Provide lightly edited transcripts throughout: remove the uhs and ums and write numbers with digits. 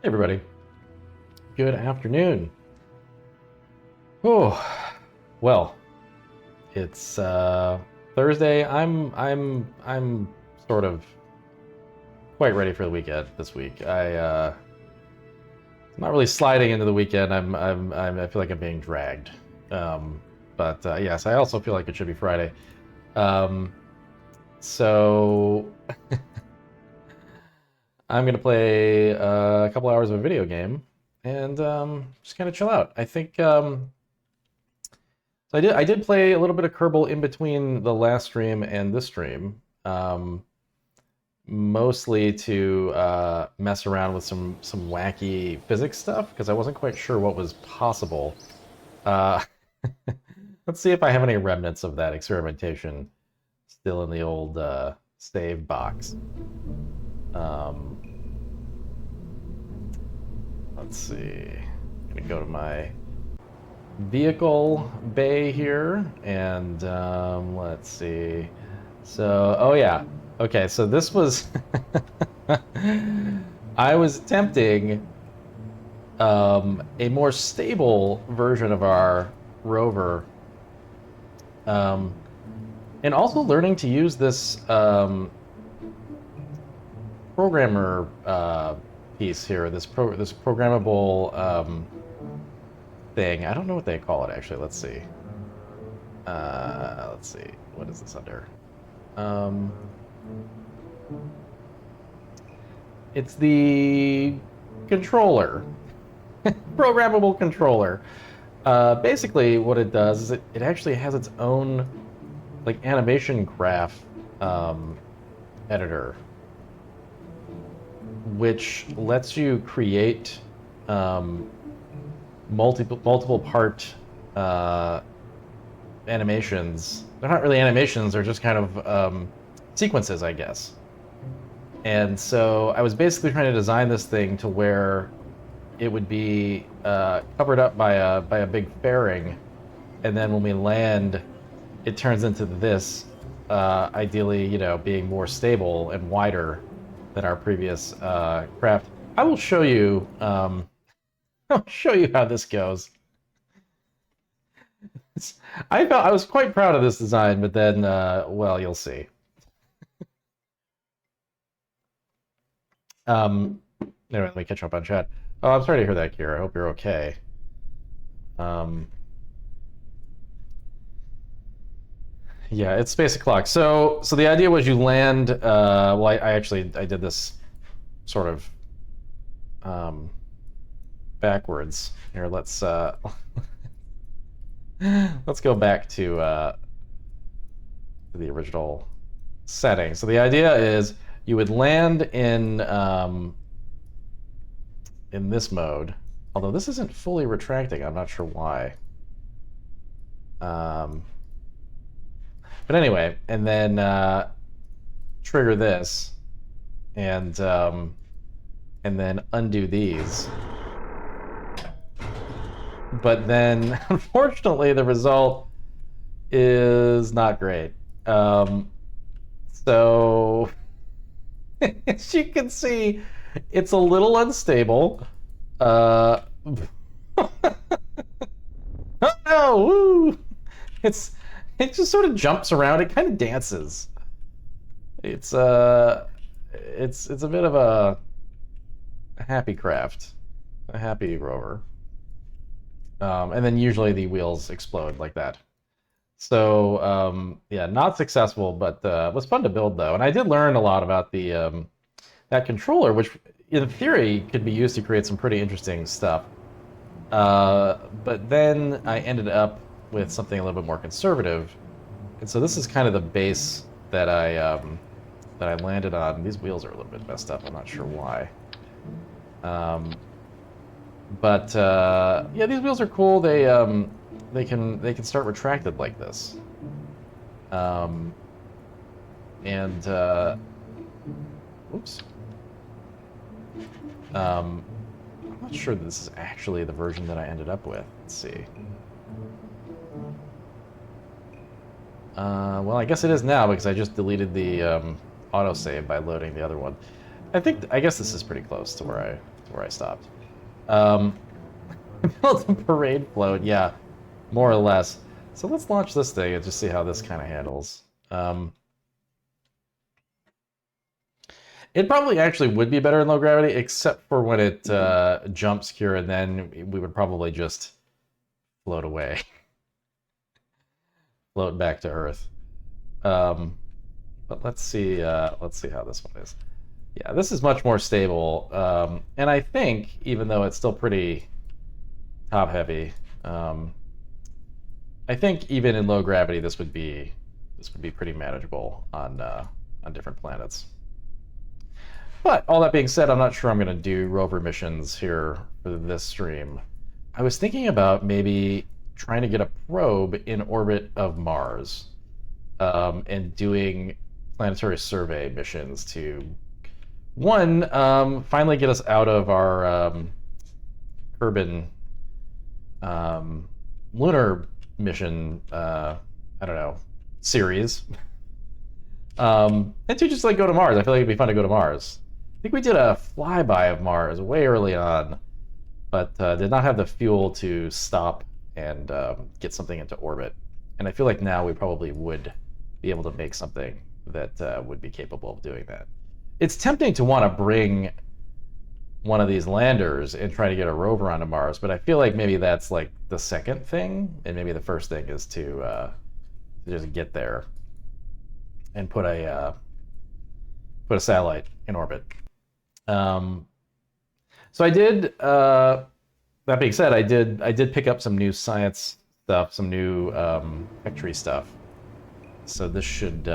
Hey everybody, good afternoon. Oh, well, it's Thursday. I'm sort of quite ready for the weekend this week. I'm not really sliding into the weekend. I feel like I'm being dragged. Um, but yes, I also feel like it should be Friday. Um, so I'm gonna play a couple hours of a video game and just kind of chill out. I think. So I did play a little bit of Kerbal in between the last stream and this stream, mostly to mess around with some wacky physics stuff because I wasn't quite sure what was possible. Uh, let's see if I have any remnants of that experimentation still in the old save box. Um, let's see. I'm gonna go to my vehicle bay here, and let's see. So, oh yeah, okay. So this was, I was attempting a more stable version of our rover, um, and also learning to use this programmer piece here. This programmable thing. I don't know what they call it actually. Let's see. Let's see. What is this under? Um, it's the controller, programmable controller. Basically, what it does is it actually has its own like animation graph editor, which lets you create multiple part animations. They're not really animations; they're just kind of sequences, I guess. And so I was basically trying to design this thing to where it would be covered up by a big fairing, and then when we land, it turns into this. Ideally, being more stable and wider than our previous craft. I will show you. I'll show you how this goes. I was quite proud of this design, but then, well, you'll see. Anyway, let me catch up on chat. Oh, I'm sorry to hear that, Kira. I hope you're okay. Yeah, it's space o'clock. So the idea was you land. Well, I did this sort of backwards. Here, let's go back to the original setting. So the idea is you would land in this mode, although this isn't fully retracting. I'm not sure why. But anyway, and then trigger this, and then undo these. But then, unfortunately, the result is not great. So, as you can see, it's a little unstable. Oh no! Woo! It just sort of jumps around. It kind of dances. It's a bit of a happy craft, a happy rover. And then usually the wheels explode like that. So yeah, not successful, but was fun to build though. And I did learn a lot about the that controller, which in theory could be used to create some pretty interesting stuff. But then I ended up with something a little bit more conservative, and so this is kind of the base that I landed on. These wheels are a little bit messed up. I'm not sure why. But yeah, these wheels are cool. They can start retracted like this. And oops. I'm not sure that this is actually the version that I ended up with. Let's see. Well, I guess it is now because I just deleted the autosave by loading the other one. I guess this is pretty close to where where I stopped. Built a parade float, yeah, more or less. So let's launch this thing and just see how this kind of handles. It probably actually would be better in low gravity, except for when it jumps here, and then we would probably just float away, float back to Earth. But let's see how this one is. Yeah, this is much more stable, and I think even though it's still pretty top heavy, I think even in low gravity this would be pretty manageable on different planets. But all that being said, I'm not sure I'm going to do rover missions here for this stream. I was thinking about maybe trying to get a probe in orbit of Mars, and doing planetary survey missions to, one, finally get us out of our Kerbal lunar mission, I don't know, series. And two, just like go to Mars. I feel like it'd be fun to go to Mars. I think we did a flyby of Mars way early on, but did not have the fuel to stop and get something into orbit. And I feel like now we probably would be able to make something that would be capable of doing that. It's tempting to want to bring one of these landers and try to get a rover onto Mars, but I feel like maybe that's like the second thing, and maybe the first thing is to just get there and put a satellite in orbit. So I did. That being said, I did pick up some new science stuff, some new factory stuff. So this should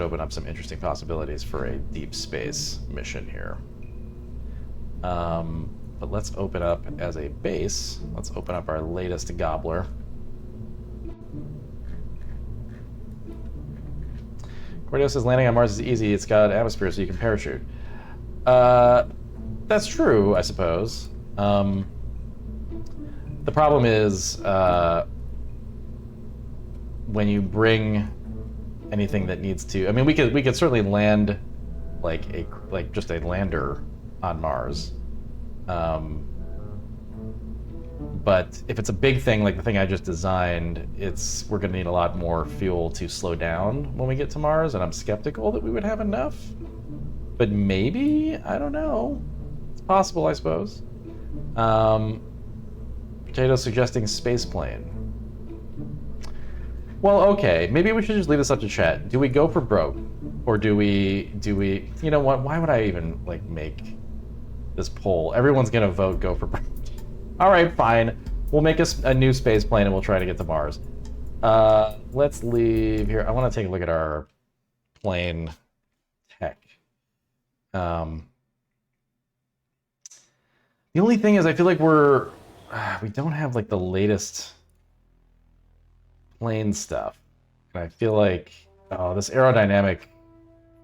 open up some interesting possibilities for a deep space mission here. But let's open up as a base. Let's open up our latest gobbler. Cordio says landing on Mars is easy. It's got atmosphere, so you can parachute. That's true, I suppose. The problem is when you bring anything that needs to. I mean, we could certainly land like just a lander on Mars. But if it's a big thing like the thing I just designed, we're going to need a lot more fuel to slow down when we get to Mars, and I'm skeptical that we would have enough. But maybe, I don't know. It's possible, I suppose. Potato suggesting spaceplane. Well, okay, maybe we should just leave this up to chat. Do we go for broke, or do we? You know what? Why would I even like make this poll? Everyone's gonna vote go for broke. All right, fine. We'll make a new space plane and we'll try to get to Mars. Let's leave here. I want to take a look at our plane tech. The only thing is, I feel like we don't have like the latest plane stuff. And I feel like, oh, this aerodynamic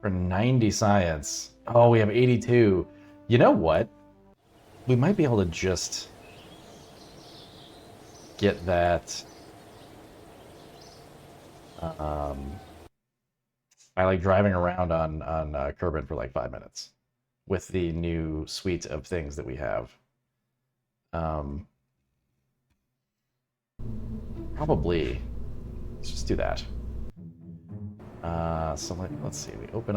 for 90 science. Oh, we have 82. You know what? We might be able to just get that by like driving around on Kerbal for like 5 minutes with the new suite of things that we have. Probably. Let's just do that. So let's see. Let's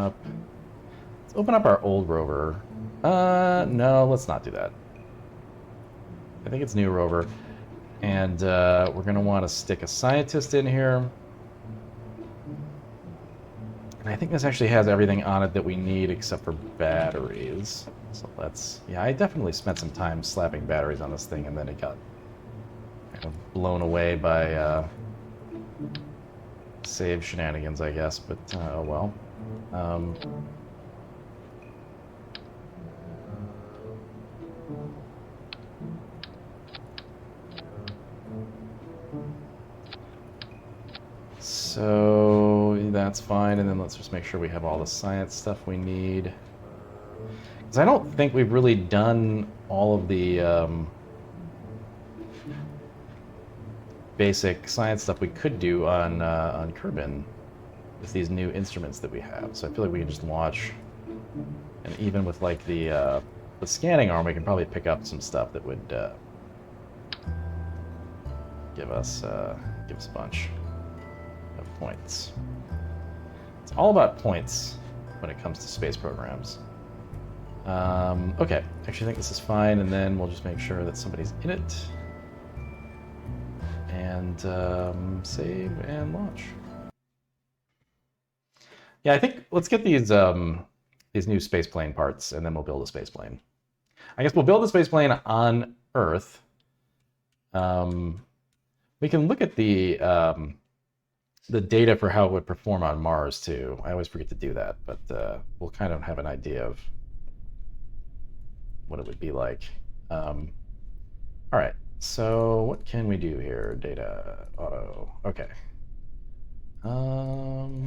open up our old rover. No, let's not do that. I think it's new rover. And we're going to want to stick a scientist in here. And I think this actually has everything on it that we need except for batteries. So yeah, I definitely spent some time slapping batteries on this thing, and then it got kind of blown away by save shenanigans, I guess, but oh well. So that's fine, and then let's just make sure we have all the science stuff we need. Because I don't think we've really done all of the basic science stuff we could do on Kerbal with these new instruments that we have. So I feel like we can just launch And even with like the scanning arm, we can probably pick up some stuff that would give us a bunch of points. It's all about points when it comes to space programs. Okay, actually I think this is fine, and then we'll just make sure that somebody's in it. And save and launch. Yeah, I think let's get these new spaceplane parts, and then we'll build a spaceplane. I guess we'll build a spaceplane on Earth. We can look at the data for how it would perform on Mars too. I always forget to do that, but we'll kind of have an idea of what it would be like. All right, so what can we do here? Data, auto, okay. Oh!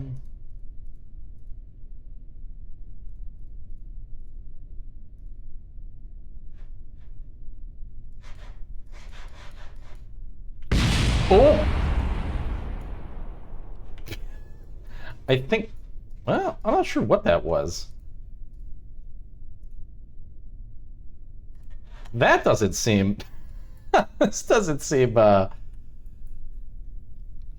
I think, well, I'm not sure what that was. That doesn't seem, this doesn't seem, I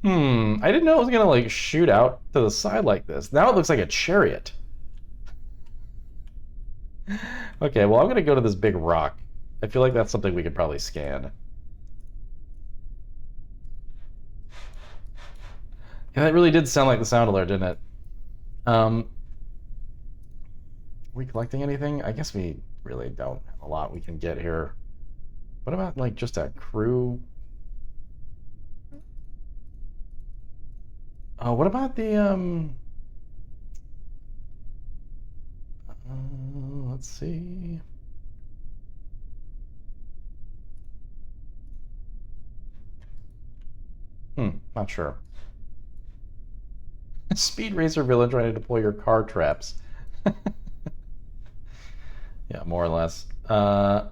didn't know it was gonna like shoot out to the side like this. Now it looks like a chariot. Okay, well I'm gonna go to this big rock. I feel like that's something we could probably scan. Yeah, that really did sound like the sound alert, didn't it? Are we collecting anything? I guess we really don't have a lot we can get here. What about like just a crew? Oh, what about the let's see. Not sure. Speed Racer Village trying to deploy your car traps. Yeah, more or less. What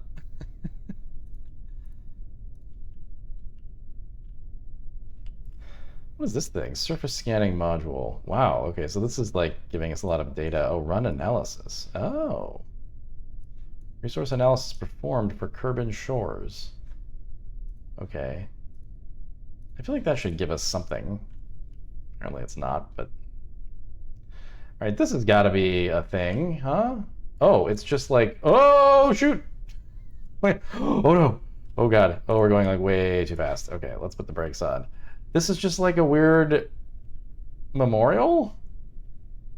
is this thing? Surface scanning module. Wow, okay, so this is like giving us a lot of data. Oh, run analysis. Oh. Resource analysis performed for Kerbal shores. Okay. I feel like that should give us something. Apparently it's not, but... Alright, this has got to be a thing, huh? Oh, it's just like... Oh, shoot! Wait. Oh, no! Oh, God. Oh, we're going like way too fast. Okay, let's put the brakes on. This is just like a weird memorial?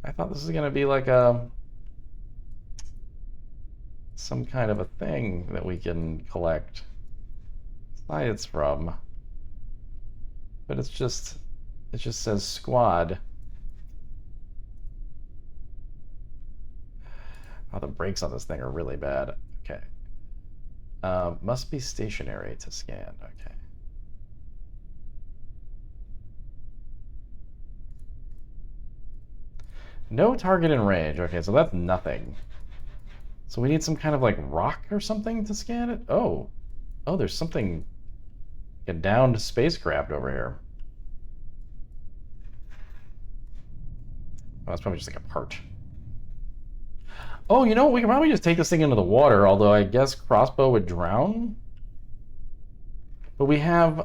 I thought this was going to be like a... some kind of a thing that we can collect science from. But it's just... it just says squad. Oh, the brakes on this thing are really bad. Okay. Must be stationary to scan. Okay. No target in range. Okay, so that's nothing. So we need some kind of like rock or something to scan it? Oh. Oh, there's something... a downed spacecraft over here. Oh, that's probably just like a part. Oh, you know, we can probably just take this thing into the water, although I guess crossbow would drown. But we have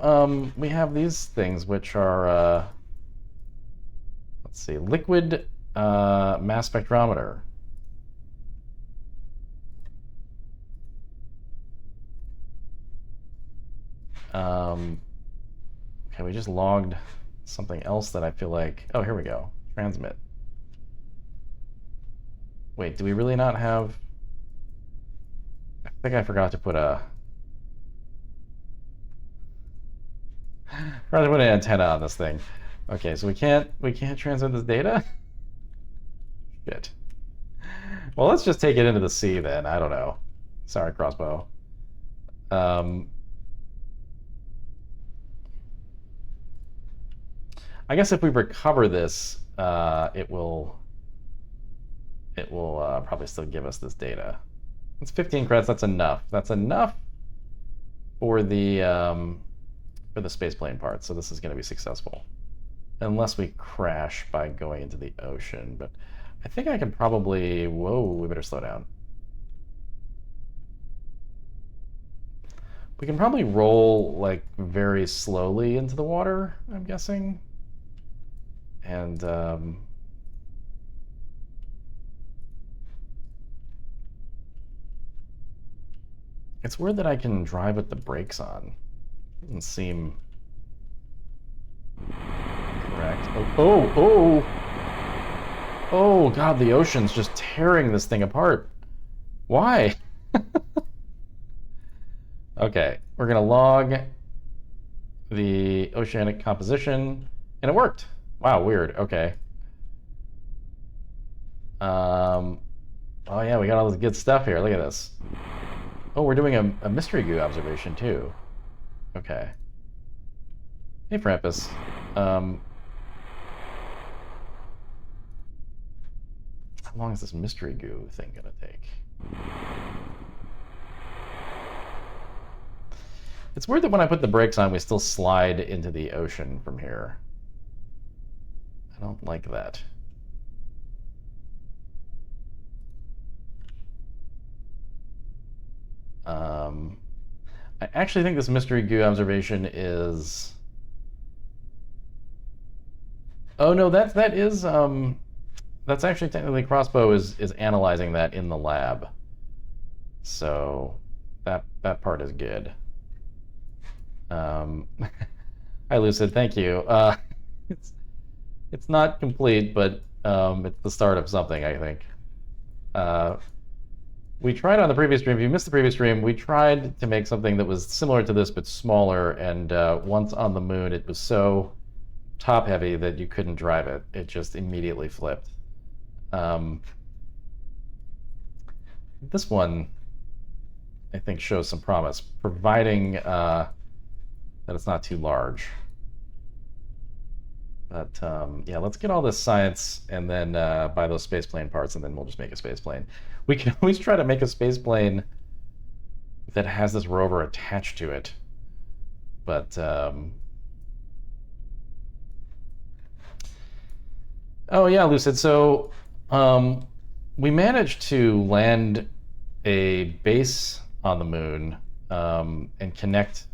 these things which are let's see, liquid mass spectrometer. Okay, we just logged something else that I feel like... oh, here we go. Transmit. Wait, do we really not have... I think I forgot to put a... forgot to put an antenna on this thing. Okay, so we can't transmit this data? Shit. Well, let's just take it into the sea then. I don't know. Sorry, crossbow. I guess if we recover this, it will probably still give us this data. It's 15 credits. That's enough. That's enough for the spaceplane part. So this is going to be successful, unless we crash by going into the ocean. But I think I can probably... Whoa, we better slow down. We can probably roll, like, very slowly into the water, I'm guessing. And, it's weird that I can drive with the brakes on. Doesn't seem correct. Oh! Oh, God, the ocean's just tearing this thing apart. Why? Okay, we're gonna log the oceanic composition, and it worked. Wow, weird. Okay. Oh yeah, we got all this good stuff here. Look at this. Oh, we're doing a mystery goo observation too. Okay. Hey, Frampus. How long is this mystery goo thing gonna take? It's weird that when I put the brakes on, we still slide into the ocean from here. I don't like that. I actually think this mystery goo observation is... Oh no, that's actually technically Crossbow is analyzing that in the lab. So that part is good. Hi Lucid, thank you. It's not complete, but it's the start of something, I think. We tried on the previous stream, if you missed the previous stream, we tried to make something that was similar to this but smaller, and once on the moon it was so top heavy that you couldn't drive it. It just immediately flipped. This one, I think, shows some promise, providing that it's not too large. But yeah, let's get all this science and then buy those spaceplane parts, and then we'll just make a spaceplane. We can always try to make a spaceplane that has this rover attached to it. But oh yeah, Lucid. So we managed to land a base on the moon and connect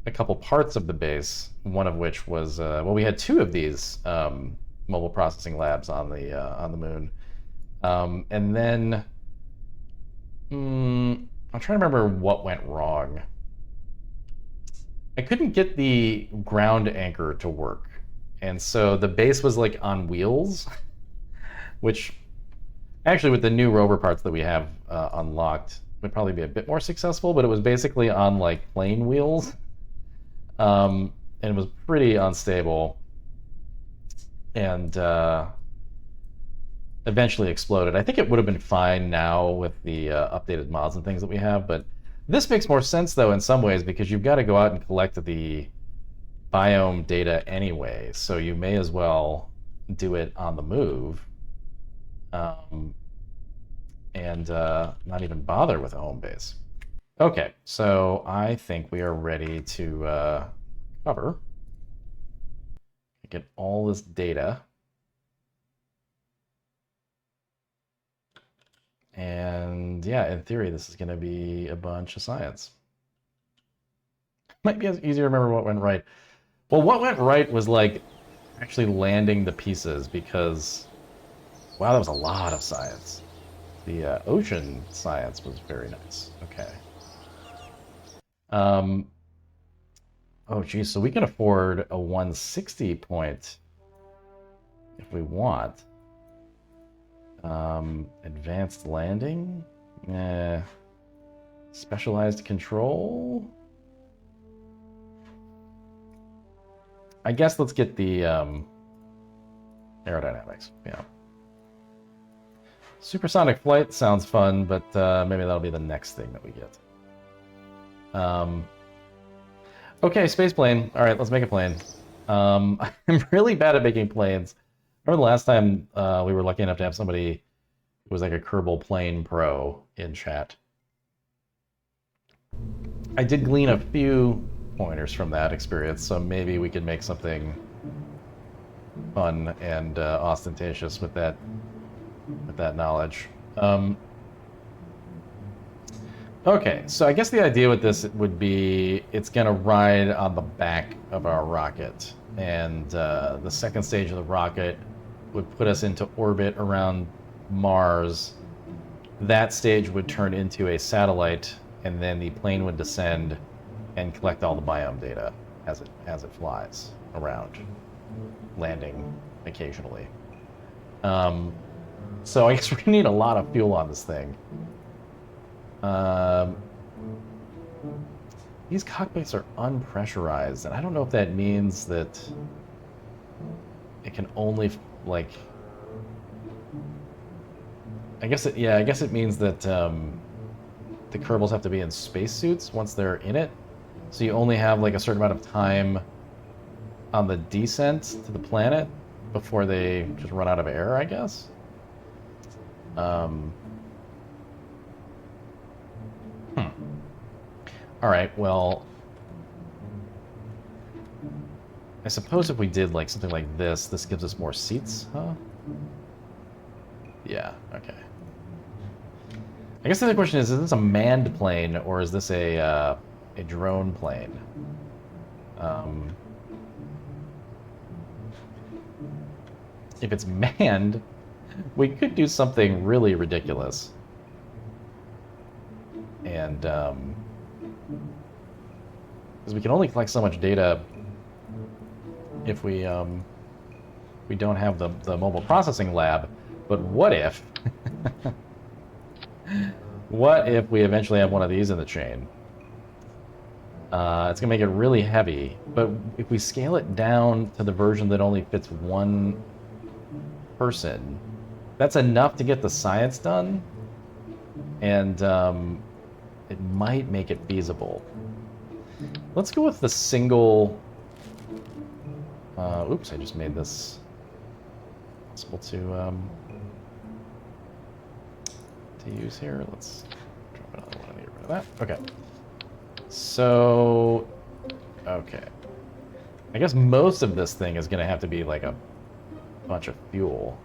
a couple parts of the base, one of which was well, we had two of these mobile processing labs on the moon, and then I'm trying to remember what went wrong. I couldn't get the ground anchor to work, and so the base was like on wheels, which actually with the new rover parts that we have unlocked would probably be a bit more successful, but it was basically on like plane wheels. And it was pretty unstable, and eventually exploded. I think it would have been fine now with the updated mods and things that we have, but this makes more sense though in some ways, because you've got to go out and collect the biome data anyway, so you may as well do it on the move, and not even bother with a home base. Okay, so I think we are ready to cover, get all this data, and yeah, in theory, this is going to be a bunch of science. Might be easier to remember what went right. Well, what went right was like actually landing the pieces, because wow, that was a lot of science. The ocean science was very nice. Okay. Oh geez, so we can afford a 160 point if we want. Advanced landing? Specialized control? I guess let's get the aerodynamics, yeah. Supersonic flight sounds fun, but maybe that'll be the next thing that we get. Okay, spaceplane. All right, let's make a plane. I'm really bad at making planes. I remember the last time we were lucky enough to have somebody who was like a Kerbal plane pro in chat. I did glean a few pointers from that experience, so maybe we could make something fun and ostentatious with that with that knowledge. Okay, so I guess the idea with this would be it's going to ride on the back of our rocket. And the second stage of the rocket would put us into orbit around Mars. That stage would turn into a satellite, and then the plane would descend and collect all the biome data as it flies around, landing occasionally. So I guess we're gonna need a lot of fuel on this thing. These cockpits are unpressurized, and I don't know if that means that it can only, like... I guess it means that the Kerbals have to be in spacesuits once they're in it. So you only have like a certain amount of time on the descent to the planet before they just run out of air, I guess. All right, well, I suppose if we did like something like this gives us more seats, huh? Yeah, okay. I guess the other question is this a manned plane or is this a drone plane? If it's manned, we could do something really ridiculous. And because we can only collect so much data if we don't have the mobile processing lab. But what if what if we eventually have one of these in the chain? It's gonna make it really heavy, but if we scale it down to the version that only fits one person, that's enough to get the science done, and it might make it feasible. Let's go with the single... oops, I just made this possible to use here. Let's drop another one and get rid of that. Okay. So, okay. I guess most of this thing is going to have to be like a bunch of fuel.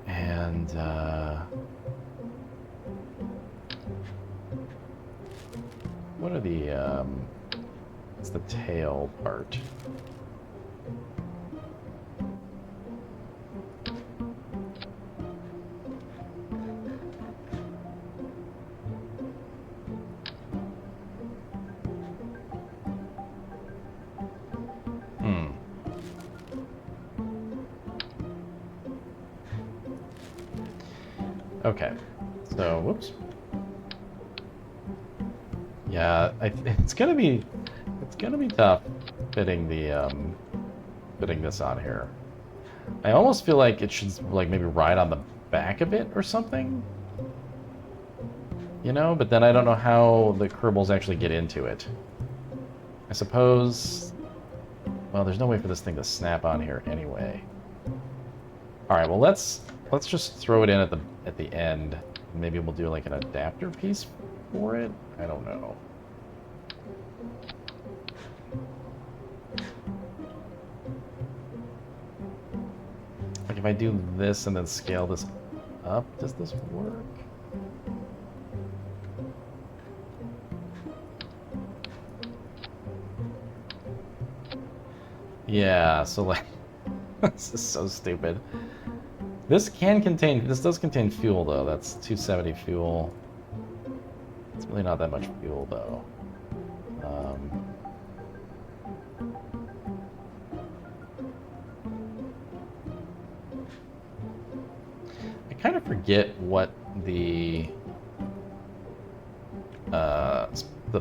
And what are the it's the tail part. Okay, so whoops. Yeah, it's gonna be tough fitting the fitting this on here. I almost feel like it should like maybe ride on the back of it or something. You know, but then I don't know how the Kerbals actually get into it. I suppose. Well, there's no way for this thing to snap on here anyway. All right, well let's just throw it in at the end. Maybe we'll do like an adapter piece for it. I don't know. Like if I do this and then scale this up, does this work? Yeah, so like this is so stupid. This does contain fuel though. That's 270 fuel. It's really not that much fuel though. I kind of forget what the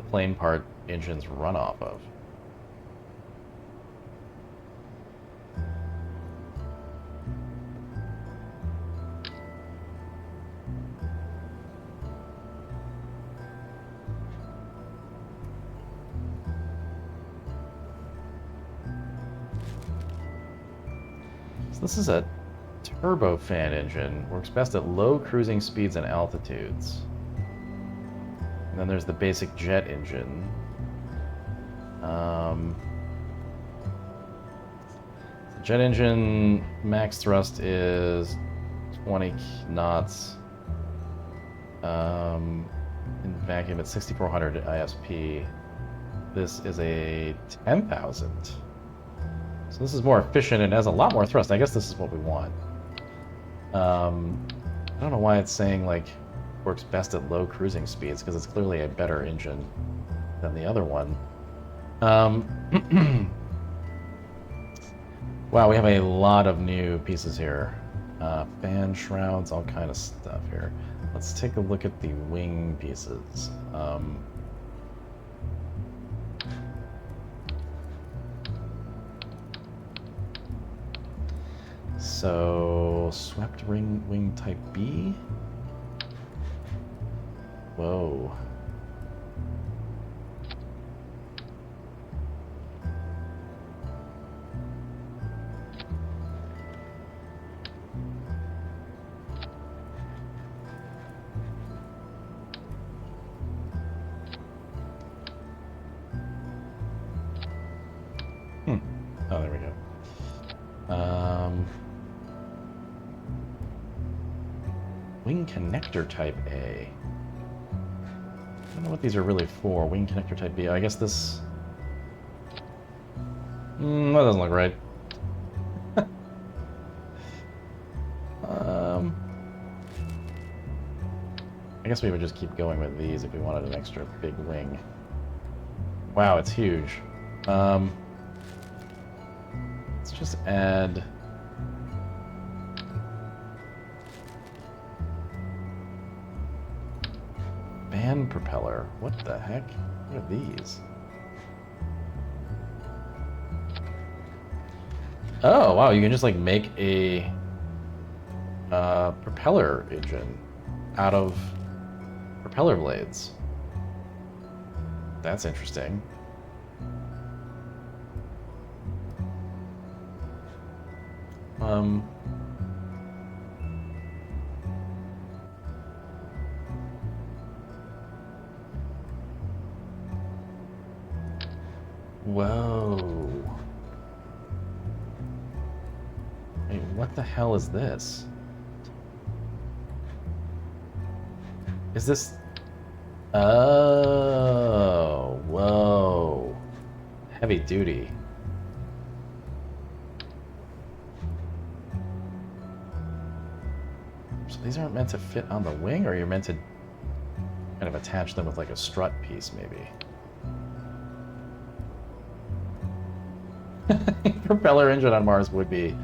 plane part engines run off of. This is a turbofan engine. Works best at low cruising speeds and altitudes. And then there's the basic jet engine. Um, jet engine max thrust is 20 knots. In vacuum, it's 6,400 ISP. This is a 10,000. So this is more efficient and has a lot more thrust. I guess this is what we want. I don't know why it's saying, like, works best at low cruising speeds, because it's clearly a better engine than the other one. Wow, we have a lot of new pieces here. Fan shrouds, all kind of stuff here. Let's take a look at the wing pieces. So, swept wing type B? Whoa. Oh, there we go. Wing connector type A. I don't know what these are really for. Wing connector type B. I guess this... that doesn't look right. I guess we would just keep going with these if we wanted an extra big wing. Wow, it's huge. Let's just add... fan propeller. What the heck? What are these? Oh, wow, you can just, like, make a propeller engine out of propeller blades. That's interesting. Whoa. Wait, what the hell is this? Is this... Oh, whoa. Heavy duty. So these aren't meant to fit on the wing, or you're meant to kind of attach them with like a strut piece, maybe? Propeller engine on Mars would be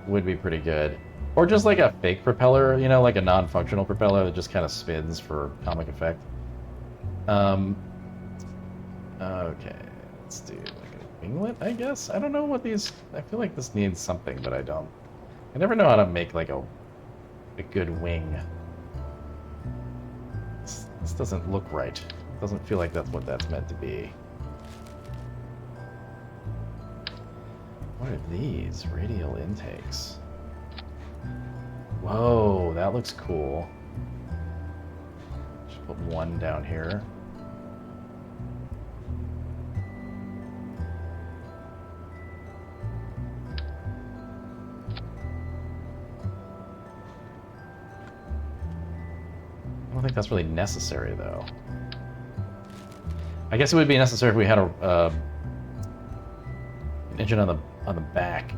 pretty good. Or just like a fake propeller, you know, like a non-functional propeller that just kind of spins for comic effect. Okay, let's do like a winglet, I guess? I don't know what these... I feel like this needs something, but I don't. I never know how to make like a good wing. This doesn't look right. It doesn't feel like that's what that's meant to be. What are these? Radial intakes. Whoa, that looks cool. Just put one down here. I don't think that's really necessary, though. I guess it would be necessary if we had an engine on the back.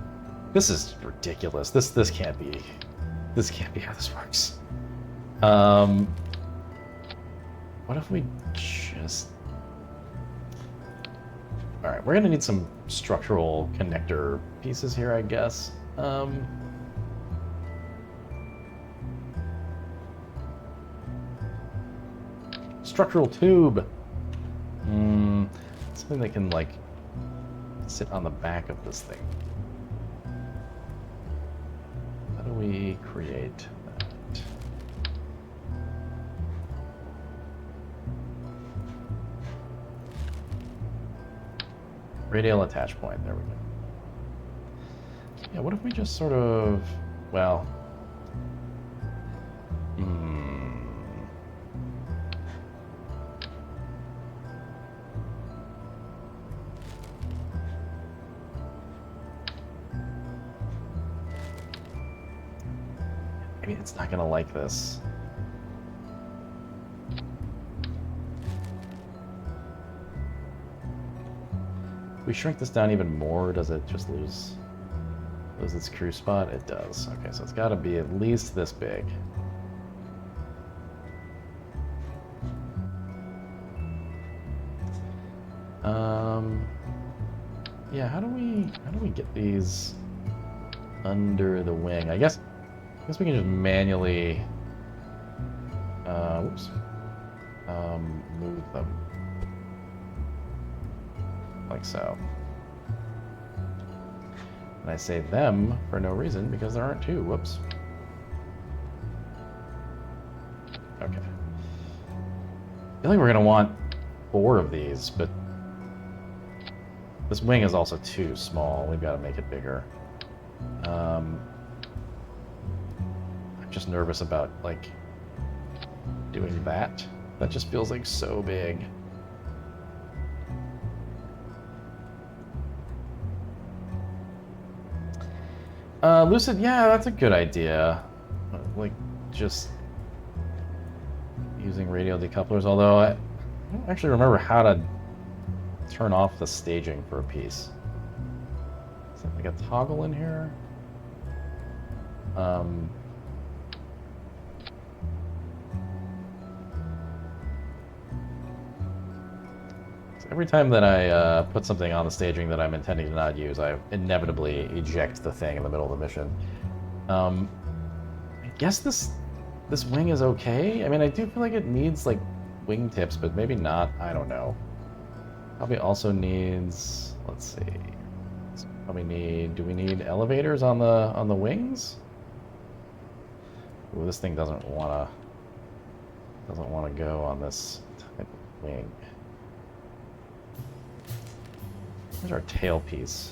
This is ridiculous. This can't be how this works. What if we just... All right, we're gonna need some structural connector pieces here, I guess. Structural tube. Something that can like sit on the back of this thing. How do we create that? Radial attach point. There we go. Yeah, what if we just sort of, well, Maybe it's not gonna like this. If we shrink this down even more, does it just lose its crew spot? It does. Okay, so it's got to be at least this big. Yeah, how do we get these under the wing? I guess we can just manually move them like so. And I say them for no reason because there aren't two. Whoops. Okay. I feel like we're gonna want 4 of these, but this wing is also too small. We've got to make it bigger. I'm just nervous about, like, doing that. That just feels like so big. Lucid, yeah, that's a good idea. Like, just using radial decouplers, although I don't actually remember how to turn off the staging for a piece. Is there like a toggle in here? So every time that I put something on the staging that I'm intending to not use, I inevitably eject the thing in the middle of the mission. I guess this wing is okay. I mean, I do feel like it needs like wingtips, but maybe not. I don't know. Probably also needs, let's see. Do we need elevators on the wings? Ooh, this thing doesn't wanna go on this type of wing. Where's our tailpiece?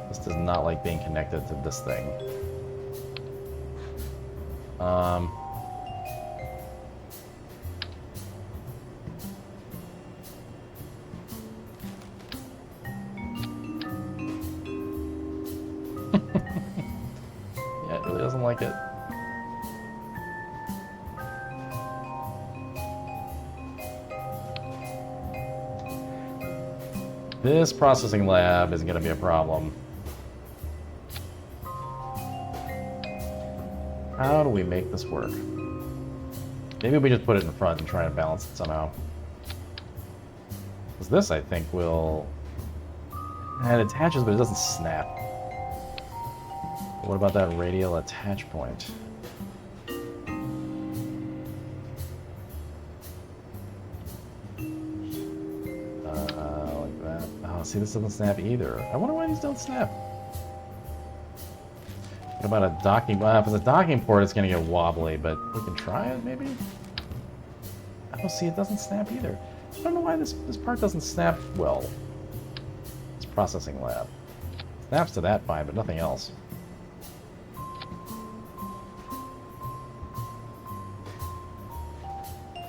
This does not like being connected to this thing. Yeah, it really doesn't like it. This processing lab is going to be a problem. How do we make this work? Maybe we just put it in front and try and balance it somehow. Because this, I think, will... It attaches, but it doesn't snap. What about that radial attach point? Like that. Oh, see, this doesn't snap either. I wonder why these don't snap. What about a docking? Well, if it's a docking port, it's going to get wobbly, but we can try it, maybe? Oh, see, it doesn't snap either. I don't know why this part doesn't snap well. It's processing lab. Snaps to that fine, but nothing else.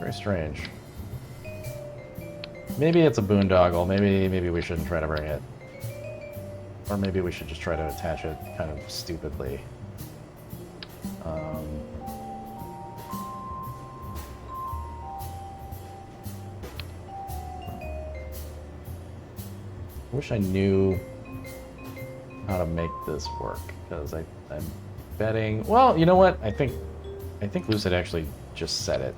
Very strange. Maybe it's a boondoggle. Maybe we shouldn't try to bring it. Or maybe we should just try to attach it kind of stupidly. I wish I knew how to make this work, because I'm betting... Well, you know what? I think Lucid actually just said it.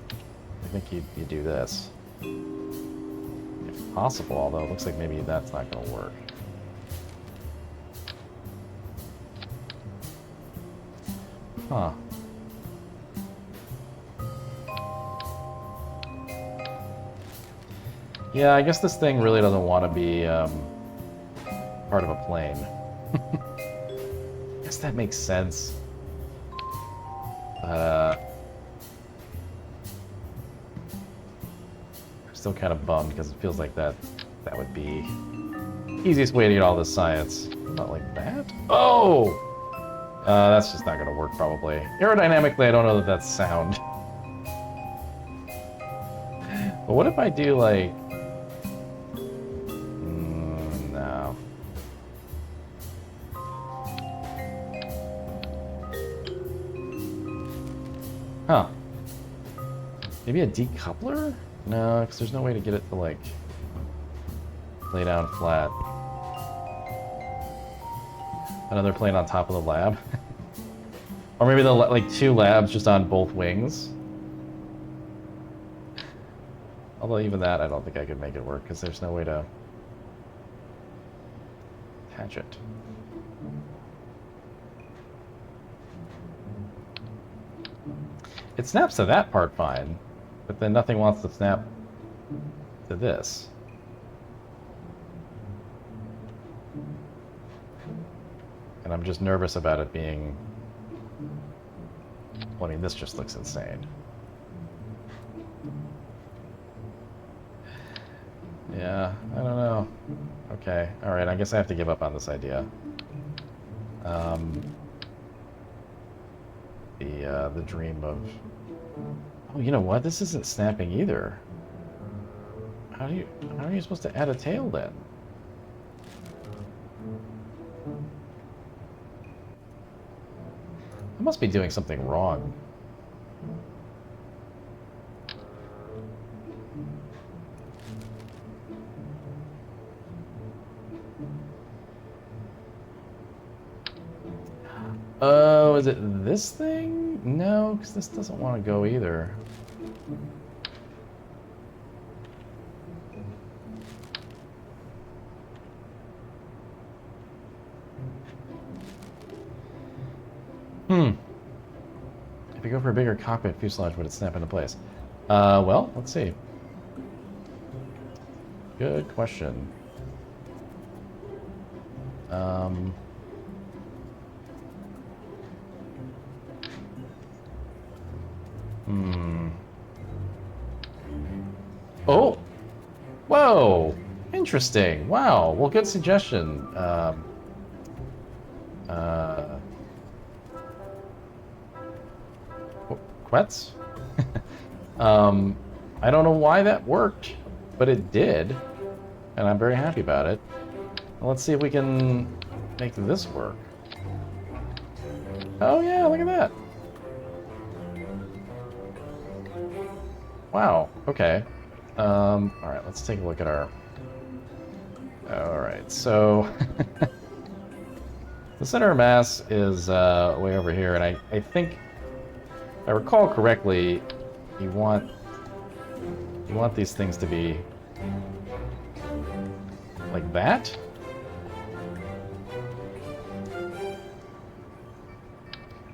I think you do this. If possible, although it looks like maybe that's not going to work. Huh. Yeah, I guess this thing really doesn't want to be part of a plane. I guess that makes sense. I'm still kind of bummed because it feels like that would be the easiest way to get all this science. Not like that. Oh! That's just not going to work, probably. Aerodynamically, I don't know that that's sound. But what if I do like... no. Huh. Maybe a decoupler? No, because there's no way to get it to, like, lay down flat. Another plane on top of the lab. Or maybe the like 2 labs just on both wings. Although even that, I don't think I could make it work, because there's no way to attach it. It snaps to that part fine, but then nothing wants to snap to this. And I'm just nervous about it being... Well, I mean, this just looks insane. Yeah, I don't know. Okay, alright, I guess I have to give up on this idea. The dream of... Oh, you know what? This isn't snapping either. How are you supposed to add a tail then? I must be doing something wrong. Oh, is it this thing? No, because this doesn't want to go either. If you go for a bigger cockpit fuselage, would it snap into place? Well, let's see. Good question. Oh! Whoa! Interesting. Wow. Well, good suggestion. Quets? I don't know why that worked, but it did, and I'm very happy about it. Well, let's see if we can make this work. Oh yeah, look at that. Wow, okay. Alright, let's take a look at our... Alright, so... the center of mass is way over here, and I think, if I recall correctly, you want these things to be like that?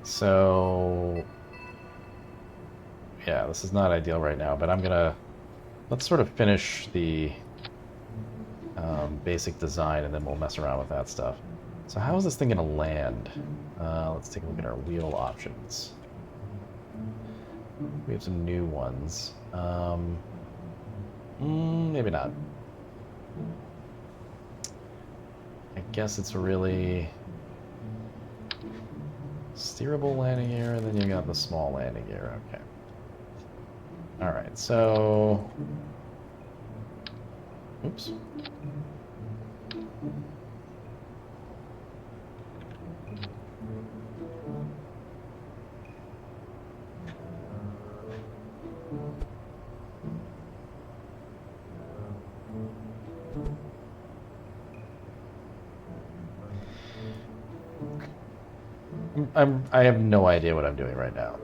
So... yeah, this is not ideal right now, but I'm gonna... let's sort of finish the basic design, and then we'll mess around with that stuff. So how is this thing gonna land? Let's take a look at our wheel options. We have some new ones. Maybe not. I guess it's really... steerable landing gear, and then you got the small landing gear. Okay. Alright, so... oops. I have no idea what I'm doing right now.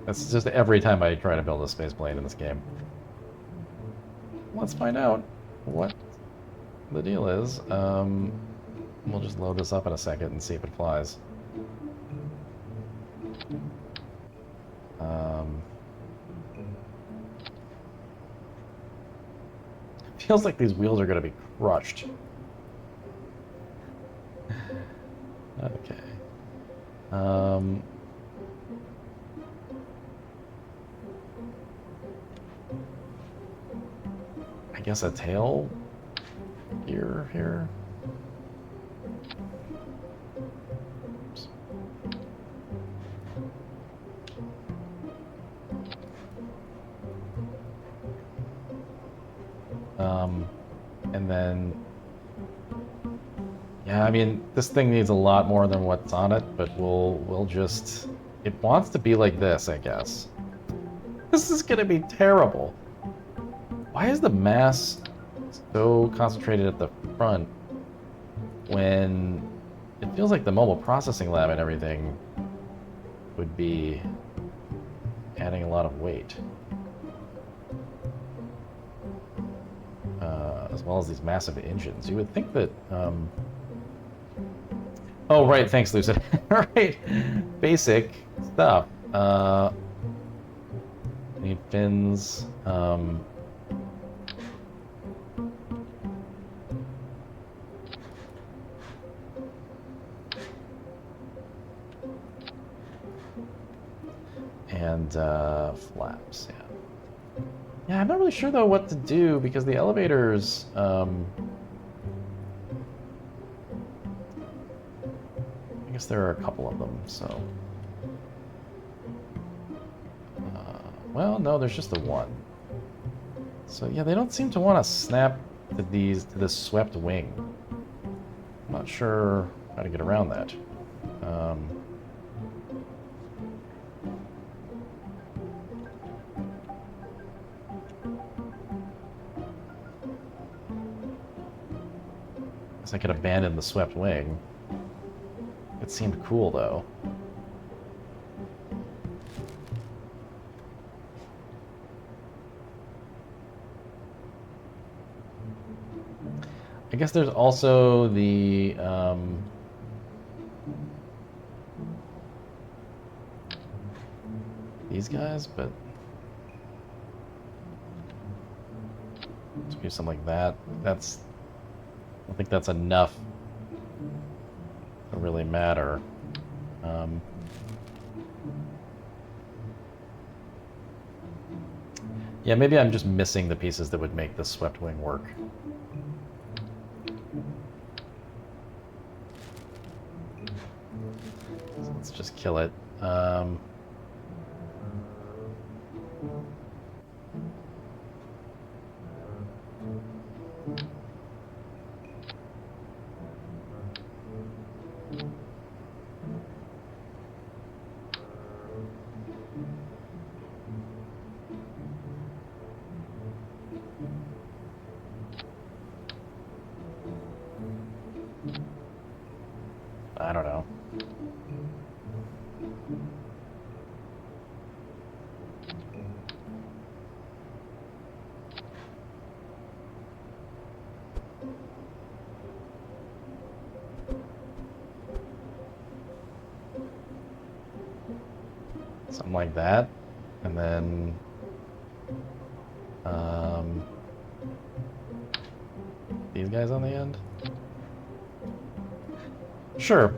That's just every time I try to build a space plane in this game. Let's find out what the deal is. We'll just load this up in a second and see if it flies. Feels like these wheels are going to be crushed. Okay. I guess a tail gear here. Oops. And then, yeah, I mean, this thing needs a lot more than what's on it, but we'll just... It wants to be like this, I guess. This is gonna be terrible. Why is the mass so concentrated at the front when it feels like the mobile processing lab and everything would be adding a lot of weight? As well as these massive engines. You would think that... Oh, right, thanks, Lucid. Right, basic stuff. Need fins. And flaps, yeah. Yeah, I'm not really sure though what to do because the elevators, I guess there are a couple of them, so. Well, no, there's just the one. So yeah, they don't seem to want to snap to this swept wing. I'm not sure how to get around that. I could abandon the swept wing. It seemed cool, though. I guess there's also the... these guys, but... Let's do something like that. That's... I don't think that's enough to really matter. Yeah, maybe I'm just missing the pieces that would make the swept wing work. So let's just kill it. I don't know. Something like that. And then... these guys on the end? Sure.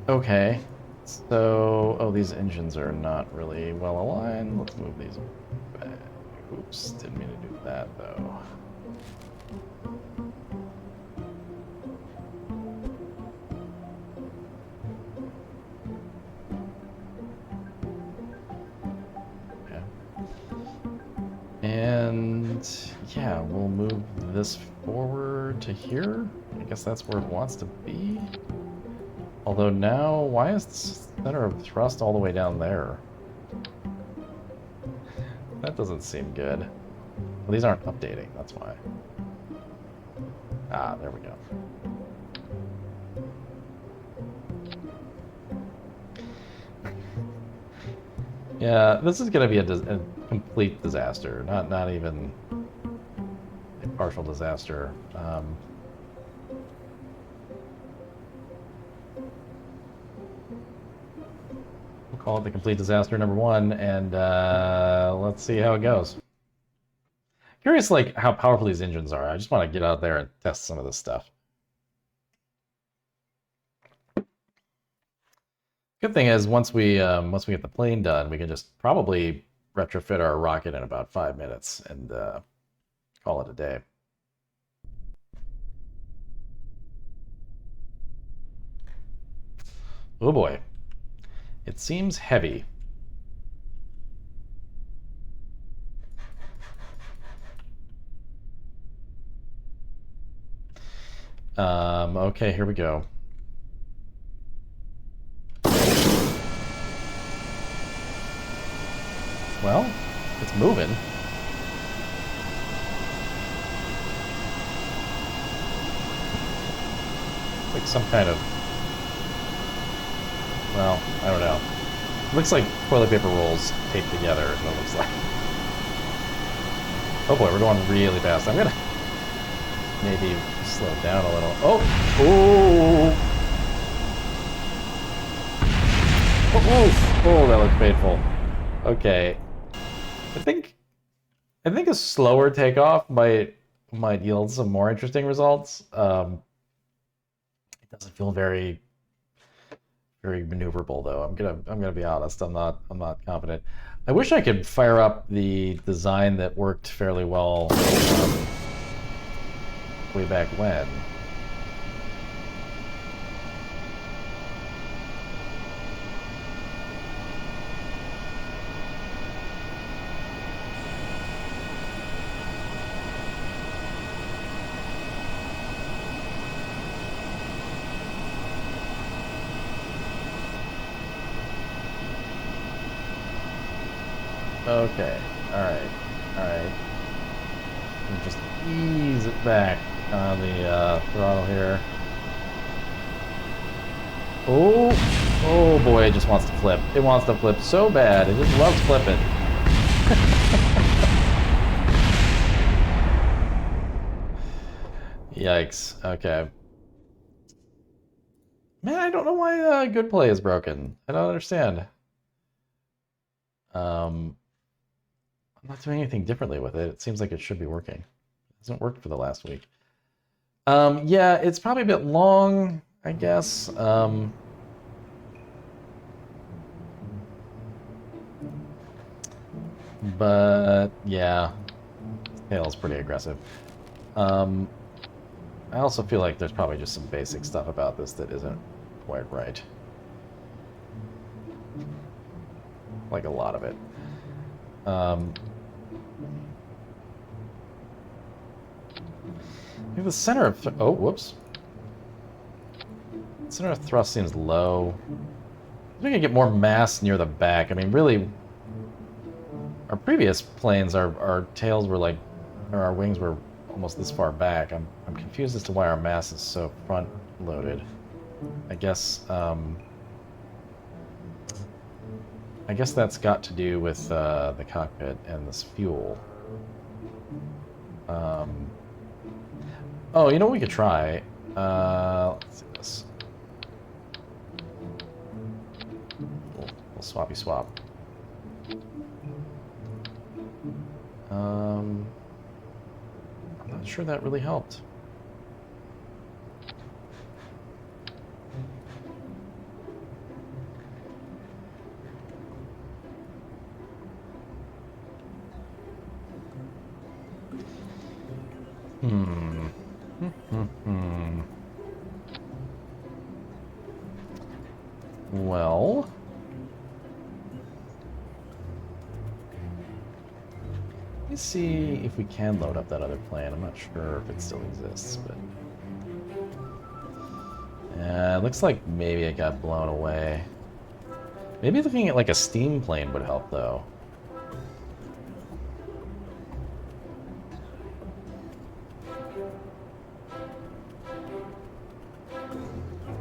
Okay. So, oh, these engines are not really well aligned. Let's move these back. Oops, didn't mean to do that, though. Okay. And, yeah, we'll move this forward to here. I guess that's where it wants to be. Although now, why is the center of thrust all the way down there? That doesn't seem good. Well, these aren't updating, that's why. Ah, there we go. Yeah, this is going to be a complete disaster. Not even a partial disaster. Call it the complete disaster #1, and let's see how it goes. Curious, like, how powerful these engines are. I just want to get out there and test some of this stuff. Good thing is, once we get the plane done, we can just probably retrofit our rocket in about 5 minutes and call it a day. Oh boy. It seems heavy. Okay, here we go. Well, it's moving. It's like some kind of... Well, I don't know. It looks like toilet paper rolls taped together is what it looks like. Oh boy, we're going really fast. I'm gonna maybe slow down a little. Oh! Oh! Oh, that looks painful. Okay. I think a slower takeoff might yield some more interesting results. It doesn't feel very maneuverable though. I'm gonna be honest. I'm not confident. I wish I could fire up the design that worked fairly well way back when. Okay, alright. Just ease it back on the throttle here. Oh boy, it just wants to flip. It wants to flip so bad. It just loves flipping. Yikes, okay. Man, I don't know why good play is broken. I don't understand. I'm not doing anything differently with it. It seems like it should be working. It hasn't worked for the last week. Yeah, it's probably a bit long, I guess. But yeah, tail's pretty aggressive. I also feel like there's probably just some basic stuff about this that isn't quite right. Like a lot of it. I think the center of... Oh, whoops. The center of thrust seems low. We can get more mass near the back. I mean, really, our previous planes, our tails were like... Or our wings were almost this far back. I'm confused as to why our mass is so front-loaded. I guess that's got to do with the cockpit and this fuel. Oh, you know what we could try? Let's do this. We'll swappy swap. I'm not sure that really helped. Well, let me see if we can load up that other plane. I'm not sure if it still exists, but it looks like maybe it got blown away. Maybe looking at like a steam plane would help, though.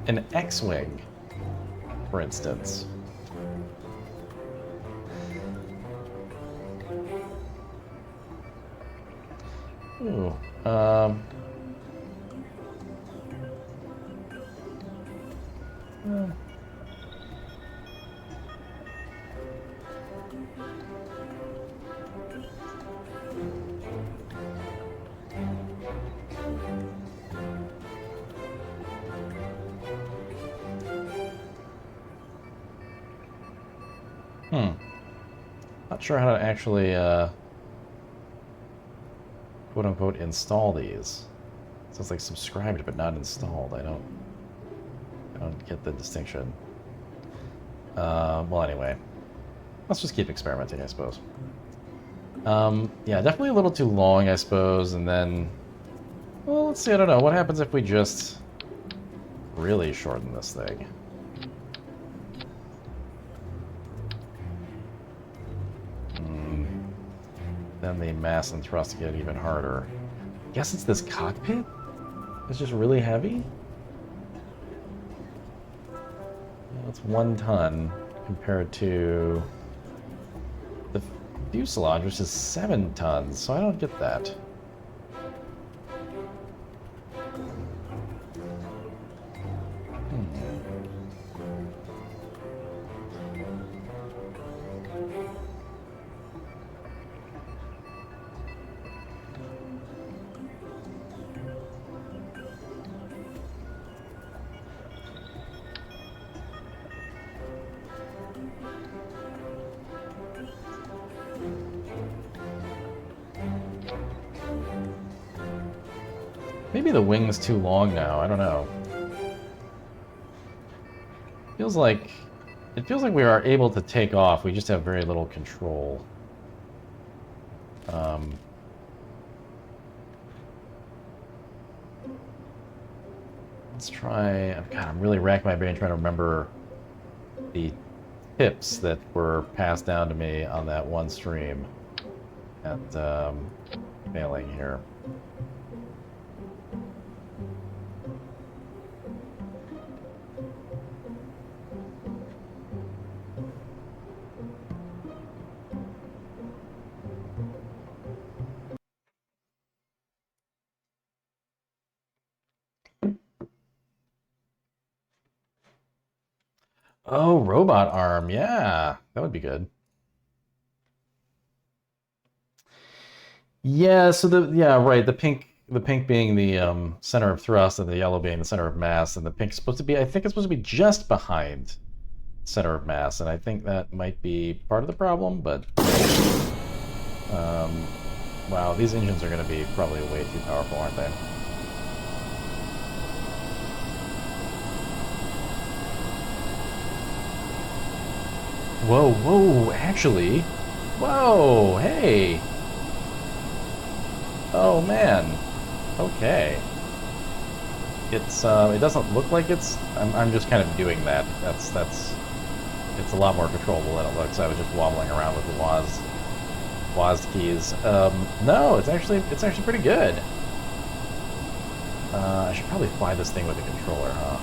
An X-Wing, for instance. Ooh, not sure how to actually, quote-unquote, install these. So it's like subscribed but not installed. I don't get the distinction. Well, anyway. Let's just keep experimenting, I suppose. Yeah, definitely a little too long, I suppose, and then Well, let's see, I don't know. What happens if we just really shorten this thing? Then the mass and thrust get even harder. Guess it's this cockpit? It's just really heavy? Well, it's 1 ton compared to the fuselage, which is 7 tons, so I don't get that. Maybe the wing's too long now, I don't know. It feels like we are able to take off, we just have very little control. Let's try... God, I'm really racking my brain trying to remember the tips that were passed down to me on that one stream. And failing here. Oh, robot arm, yeah, that would be good. Yeah, so right, the pink being the center of thrust and the yellow being the center of mass, and the pink's supposed to be, I think it's supposed to be just behind center of mass, and I think that might be part of the problem, but wow, these engines are going to be probably way too powerful, aren't they? Whoa, whoa, actually. Whoa, hey. Oh, man. Okay. It's, it doesn't look like it's... I'm just kind of doing that. That's... It's a lot more controllable than it looks. I was just wobbling around with the WASD keys. No, it's actually pretty good. I should probably fly this thing with a controller, huh?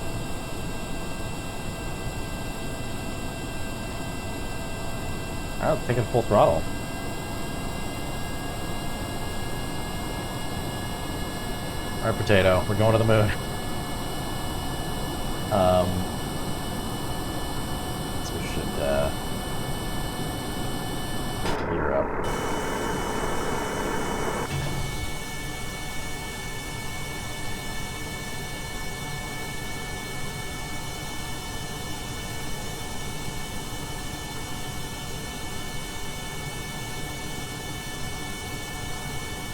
Alright, taking full throttle. Alright, Potato, we're going to the moon. So we should, gear up.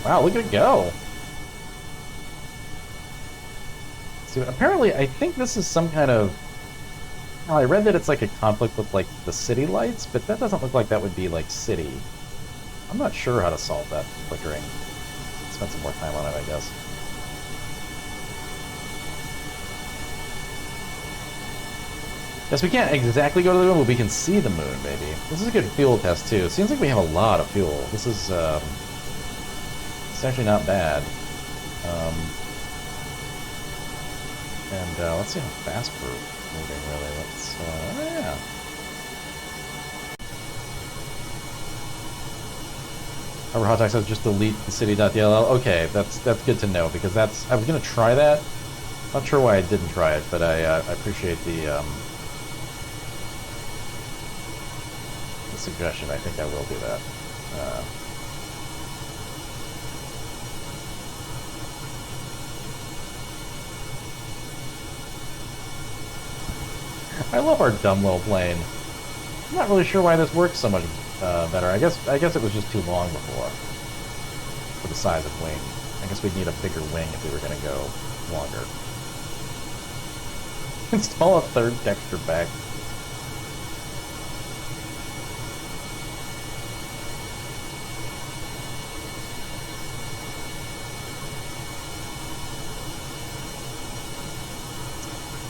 Wow, look at it go. So apparently, I think this is some kind of... Well, I read that it's like a conflict with, like, the city lights, but that doesn't look like that would be, like, city. I'm not sure how to solve that flickering. Spend some more time on it, I guess. Yes, we can't exactly go to the moon, but we can see the moon, maybe. This is a good fuel test, too. It seems like we have a lot of fuel. This is, it's actually not bad. And let's see how fast we're moving, really. Let's, yeah. However, Hot Talk says just delete the city.dll. Okay, that's good to know, because I was going to try that. Not sure why I didn't try it, but I appreciate the suggestion. I think I will do that. I love our dumb little plane. I'm not really sure why this works so much better. I guess it was just too long before for the size of wing. I guess we'd need a bigger wing if we were going to go longer. Install a third texture pack.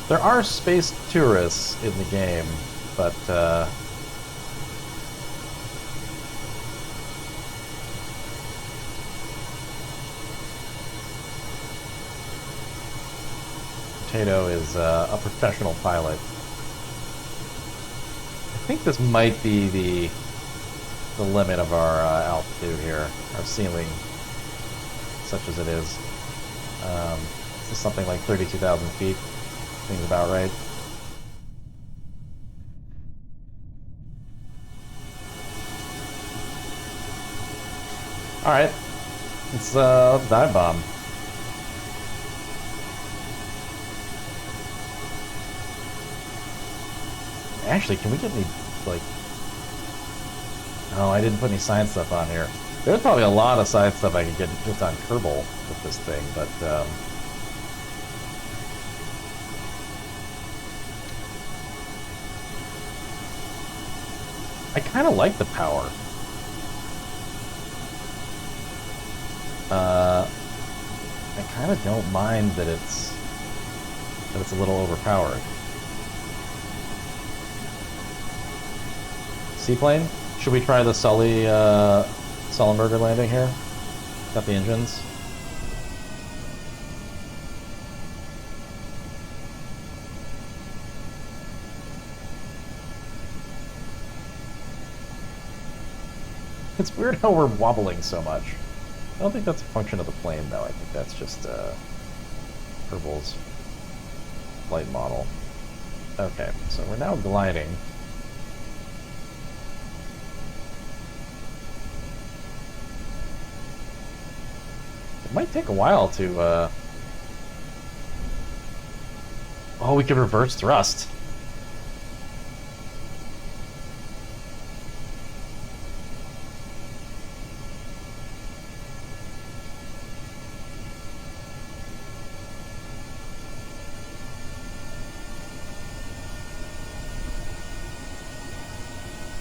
There are space tourists in the game, but Potato is a professional pilot. I think this might be the limit of our altitude here, our ceiling, such as it is. This is something like 32,000 feet. Seems about right. All right, let's dive bomb. Actually, can we get any, like... Oh, I didn't put any science stuff on here. There's probably a lot of science stuff I could get just on Kerbal with this thing, but, I kind of like the power. I kind of don't mind that it's a little overpowered. Seaplane? Should we try the Sullenberger landing here? Got the engines. It's weird how we're wobbling so much. I don't think that's a function of the plane, though. I think that's just Kerbal's flight model. Okay, so we're now gliding. It might take a while to, Oh, we could reverse thrust.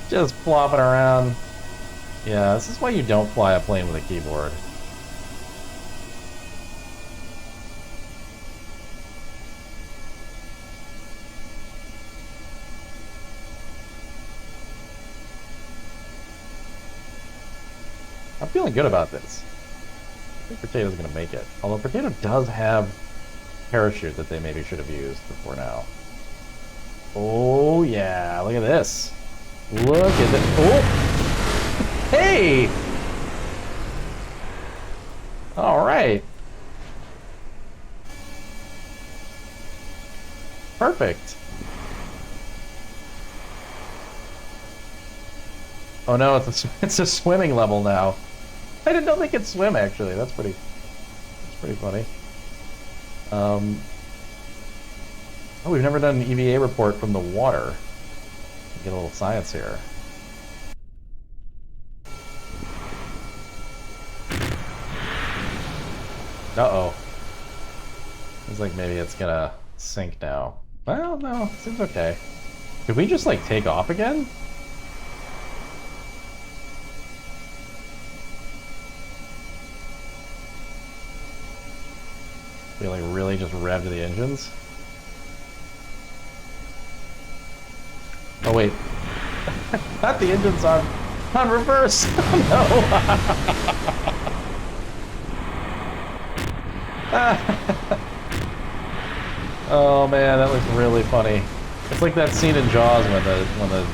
Just flopping around. Yeah, this is why you don't fly a plane with a keyboard. I'm feeling good about this. I think Potato's gonna make it. Although Potato does have parachute that they maybe should have used before now. Oh yeah, look at this. Look at this. Oh! Hey! Alright. Perfect. Oh no, it's a swimming level now. I didn't know they could swim, actually. That's pretty funny. Oh, we've never done an EVA report from the water. Get a little science here. Uh-oh. Seems like maybe it's gonna sink now. Well, no, seems okay. Could we just, like, take off again? We, like, really just revved the engines? Oh, wait. Not the engines on reverse! Oh, no! Oh, man, that looks really funny. It's like that scene in Jaws when the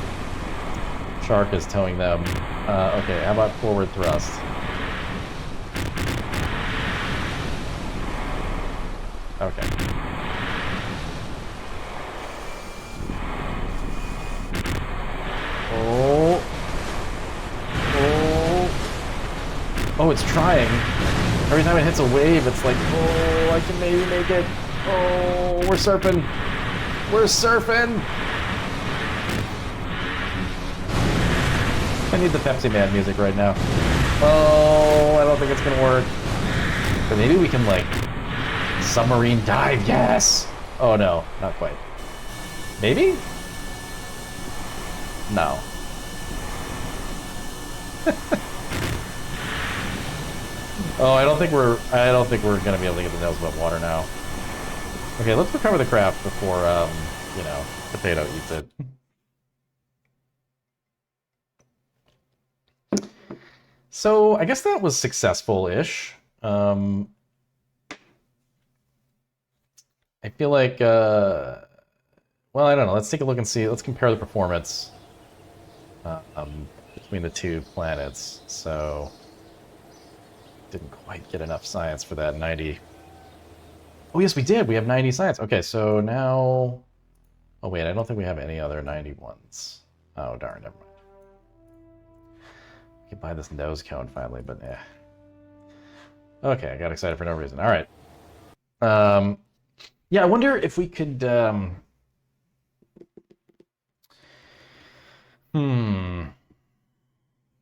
shark is towing them. Okay, how about forward thrust? Okay. Oh. Oh. Oh, it's trying. Every time it hits a wave, it's like, oh, I can maybe make it. Oh, we're surfing. We're surfing. I need the Pepsi Man music right now. Oh, I don't think it's gonna work. But maybe we can, like, submarine dive, yes! Oh no, not quite. Maybe? No. Oh, I don't think we're gonna be able to get the nose above water now. Okay, let's recover the craft before, you know, Potato eats it. So, I guess that was successful-ish. I feel like, well, I don't know. Let's take a look and see. Let's compare the performance between the two planets. So, didn't quite get enough science for that 90. Oh, yes, we did. We have 90 science. Okay, so now... Oh, wait, I don't think we have any other 91s. Oh, darn, never mind. We can buy this nose cone finally, but eh. Okay, I got excited for no reason. All right. Yeah, I wonder if we could...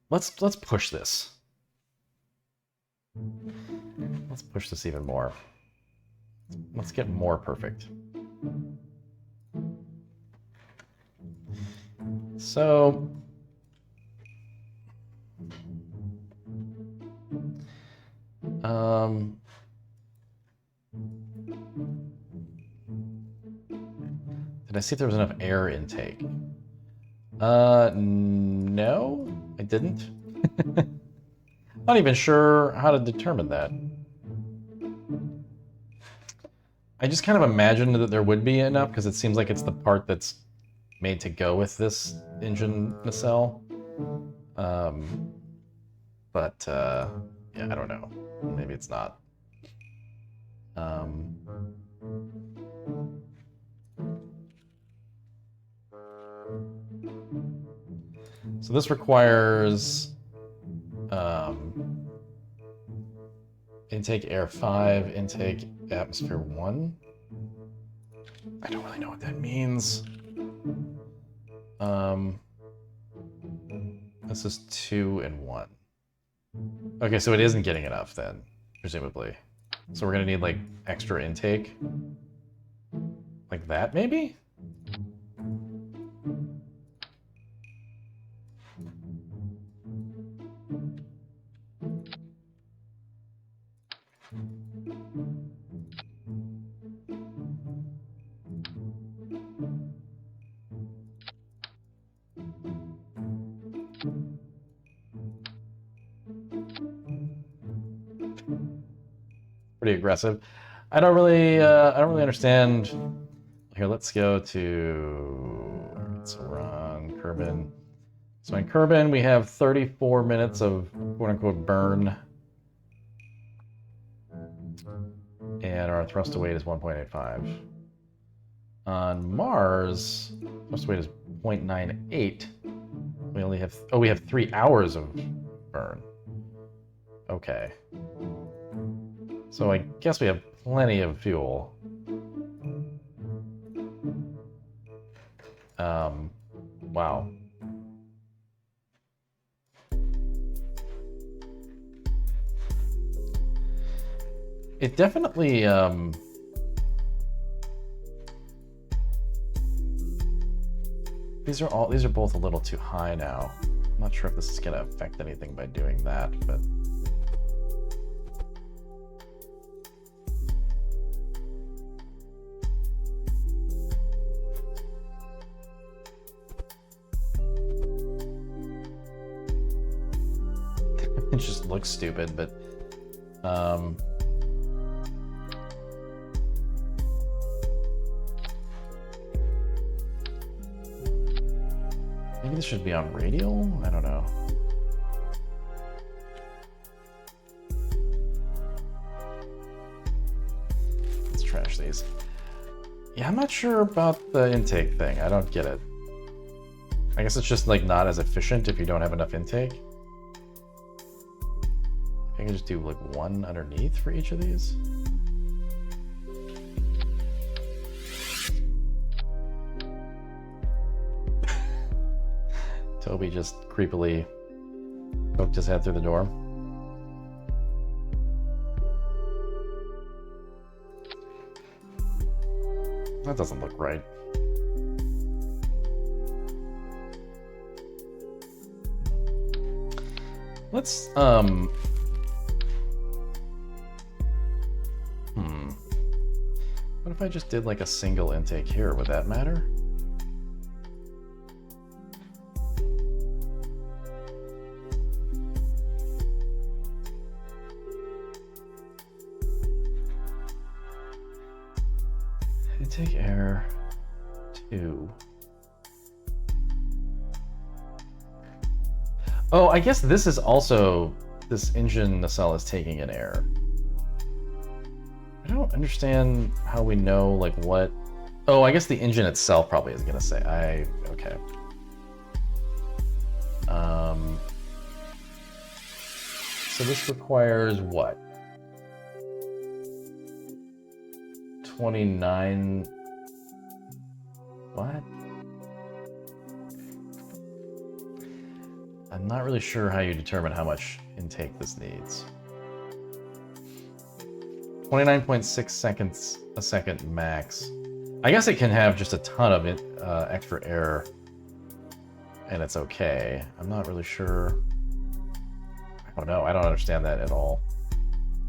Let's push this. Let's push this even more. Let's get more perfect. So... Did I see if there was enough air intake? No, I didn't. Not even sure how to determine that. I just kind of imagined that there would be enough because it seems like it's the part that's made to go with this engine nacelle. But yeah, I don't know. Maybe it's not. So this requires intake air 5, intake atmosphere 1. I don't really know what that means. This is 2 and 1. Okay, so it isn't getting enough then, presumably. So we're gonna need like extra intake. Like that, maybe? Pretty aggressive. I don't really understand. Here, let's go to. It's wrong. Kerbin. So in Kerbin, we have 34 minutes of quote-unquote burn, and our thrust to weight is 1.85. On Mars, thrust to weight is 0.98. We only have we have 3 hours of burn. Okay. So I guess we have plenty of fuel. Wow. It definitely, these are both a little too high now. I'm not sure if this is going to affect anything by doing that, but... It just looks stupid, but maybe this should be on radial? I don't know. Let's trash these. Yeah, I'm not sure about the intake thing. I don't get it. I guess it's just like not as efficient if you don't have enough intake. I can just do like one underneath for each of these. Toby just creepily poked his head through the door. That doesn't look right. Let's, what if if I just did like a single intake here? Would that matter? Intake air 2. Oh, I guess this is also, this engine nacelle is taking in air. I don't understand how we know, like, what... Oh, I guess the engine itself probably is gonna say. Okay. So this requires what? 29... What? I'm not really sure how you determine how much intake this needs. 29.6 seconds a second max. I guess it can have just a ton of extra air and it's okay. I'm not really sure. I don't know. I don't understand that at all.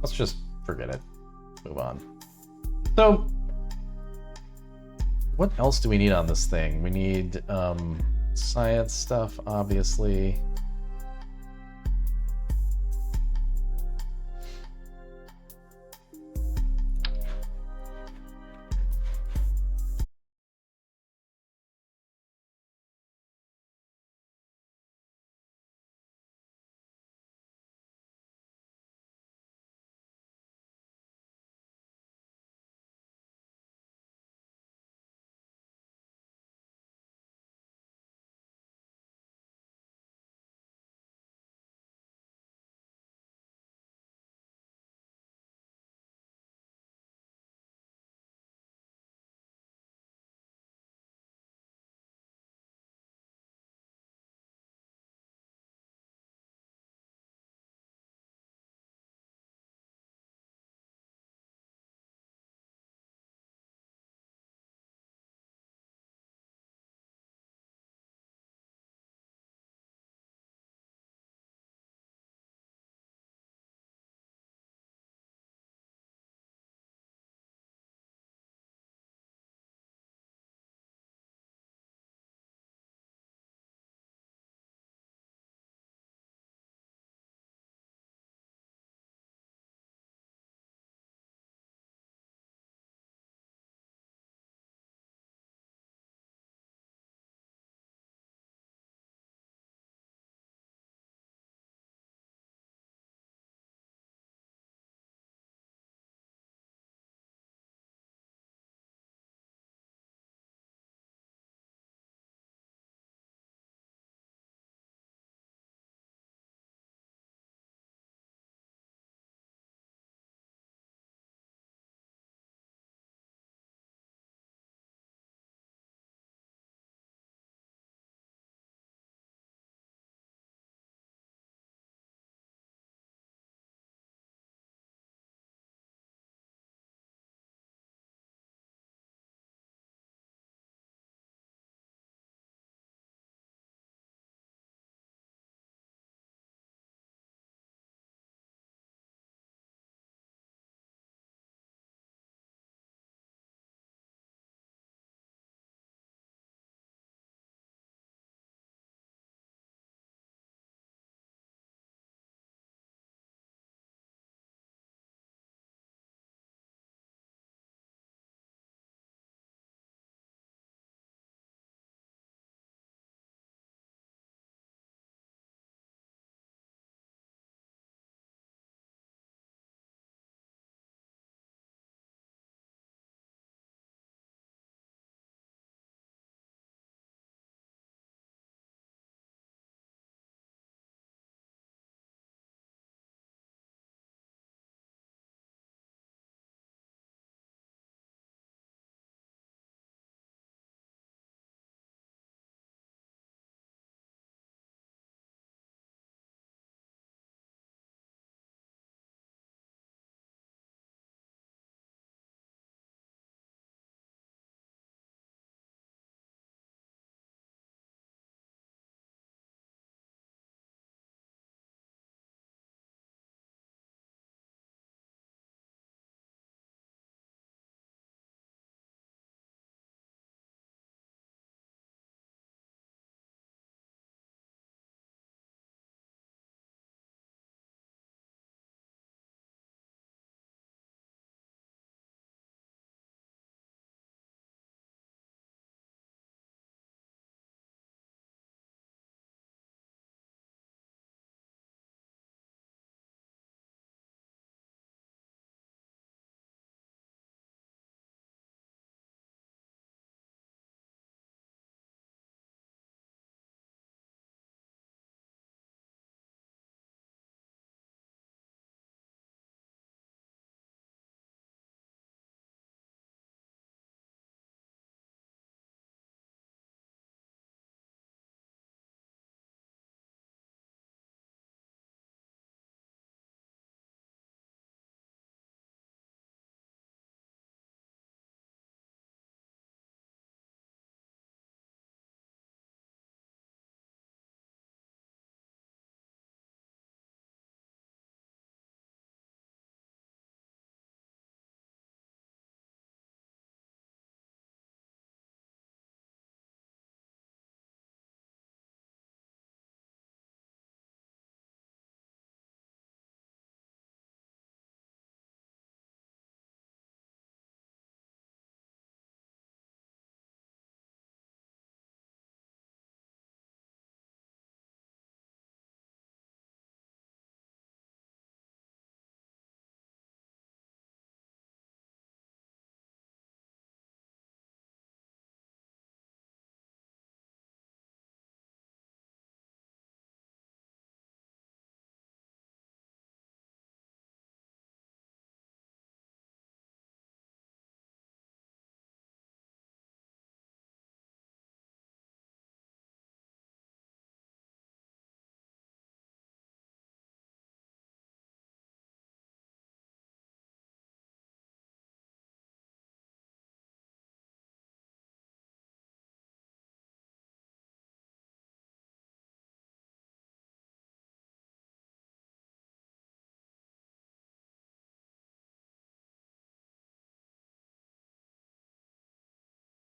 Let's just forget it. Move on. So, what else do we need on this thing? We need science stuff, obviously.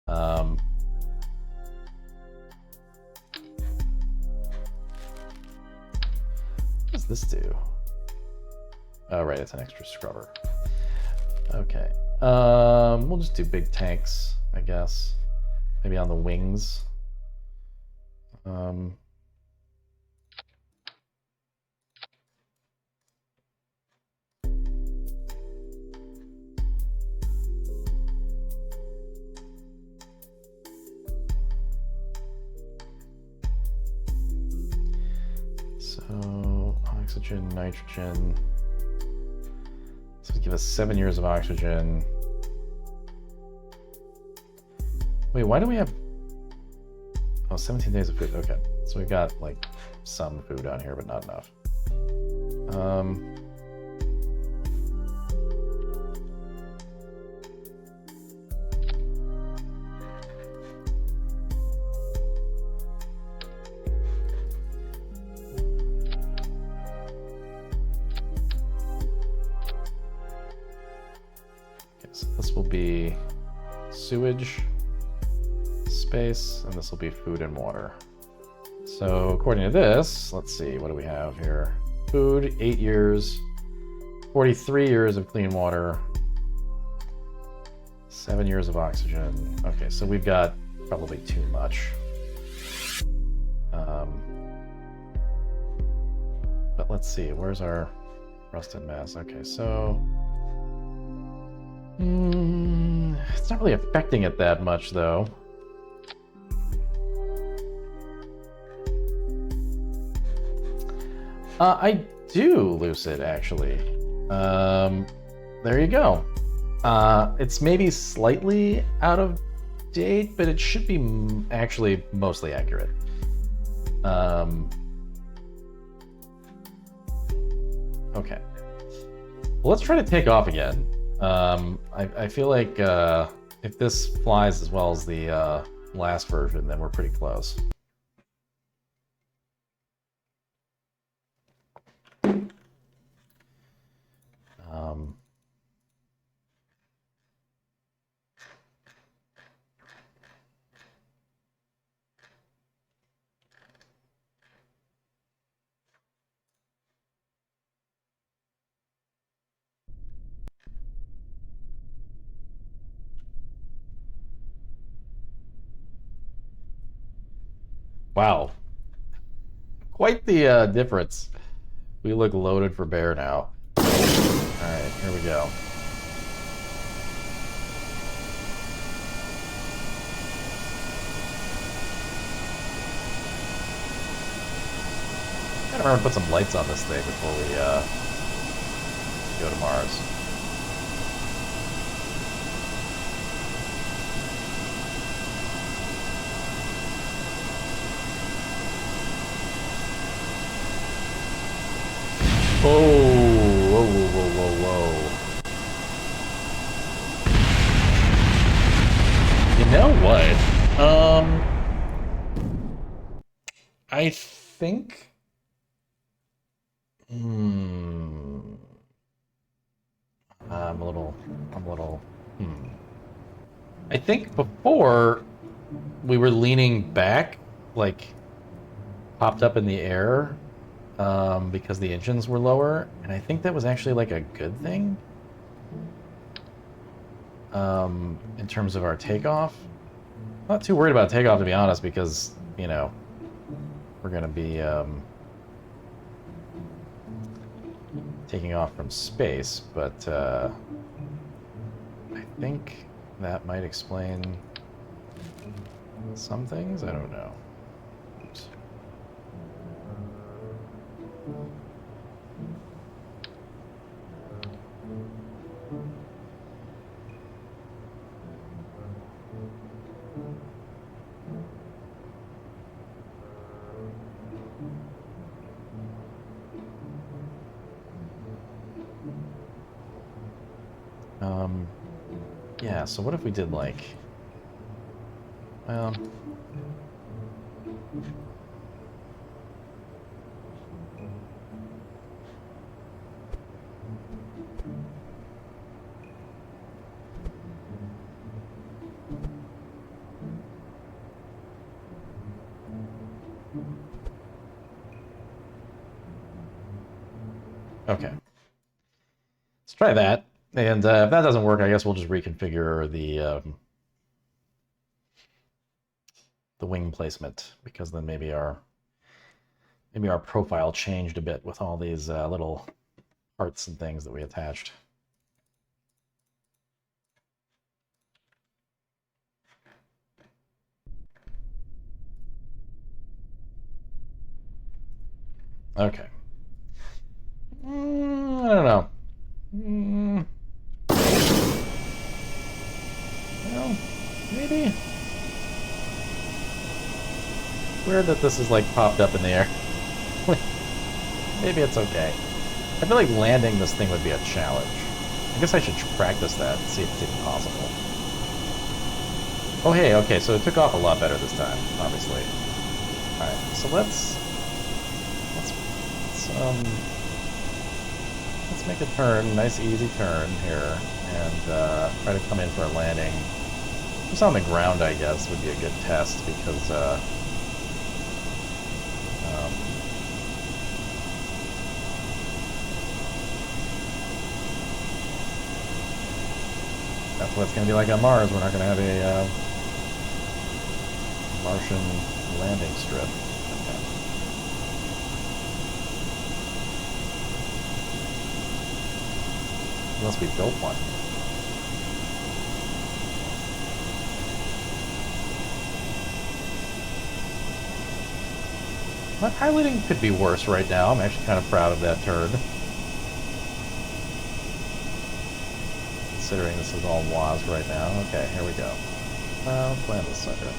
What does this do? Oh, right, it's an extra scrubber. Okay. We'll just do big tanks, I guess. Maybe on the wings. So, oxygen, nitrogen. So give us 7 years of oxygen. Wait, why do we have... Oh, 17 days of food. Okay, so we've got, like, some food on here, but not enough. Okay, so this will be sewage, space, and this will be food and water. So according to this, let's see, what do we have here? Food, 8 years, 43 years of clean water, 7 years of oxygen. Okay, so we've got probably too much. But let's see, where's our rusted mass? Okay, so... it's not really affecting it that much, though. I do, Lucid, actually. There you go. It's maybe slightly out of date, but it should be actually mostly accurate. Okay. Well, let's try to take off again. I feel like if this flies as well as the last version, then we're pretty close. Wow. Quite the difference. We look loaded for bear now. Alright, here we go. I gotta remember to put some lights on this thing before we go to Mars. Oh, whoa, whoa, whoa, whoa, whoa. You know what? I think... I'm a little... I think before we were leaning back, like, popped up in the air, because the engines were lower, and I think that was actually like a good thing, in terms of our takeoff. Not too worried about takeoff, to be honest, because, you know, we're gonna be taking off from space, but I think that might explain some things. I don't know. Oops. Yeah, so what if we did like, well, Okay. Let's try that. And if that doesn't work, I guess we'll just reconfigure the wing placement, because then maybe our profile changed a bit with all these little parts and things that we attached. Okay. I don't know. Well, maybe. Weird that this is like popped up in the air. Maybe it's okay. I feel like landing this thing would be a challenge. I guess I should practice that and see if it's even possible. Oh hey, okay, so it took off a lot better this time, obviously. Alright, so let's make a turn, nice easy turn here, and try to come in for a landing. Just on the ground, I guess, would be a good test, because that's what it's going to be like on Mars. We're not going to have a Martian landing strip. Okay. Unless we built one. My piloting could be worse right now. I'm actually kind of proud of that turn. Considering this is all WAS right now. Okay, here we go. Let's land this sucker.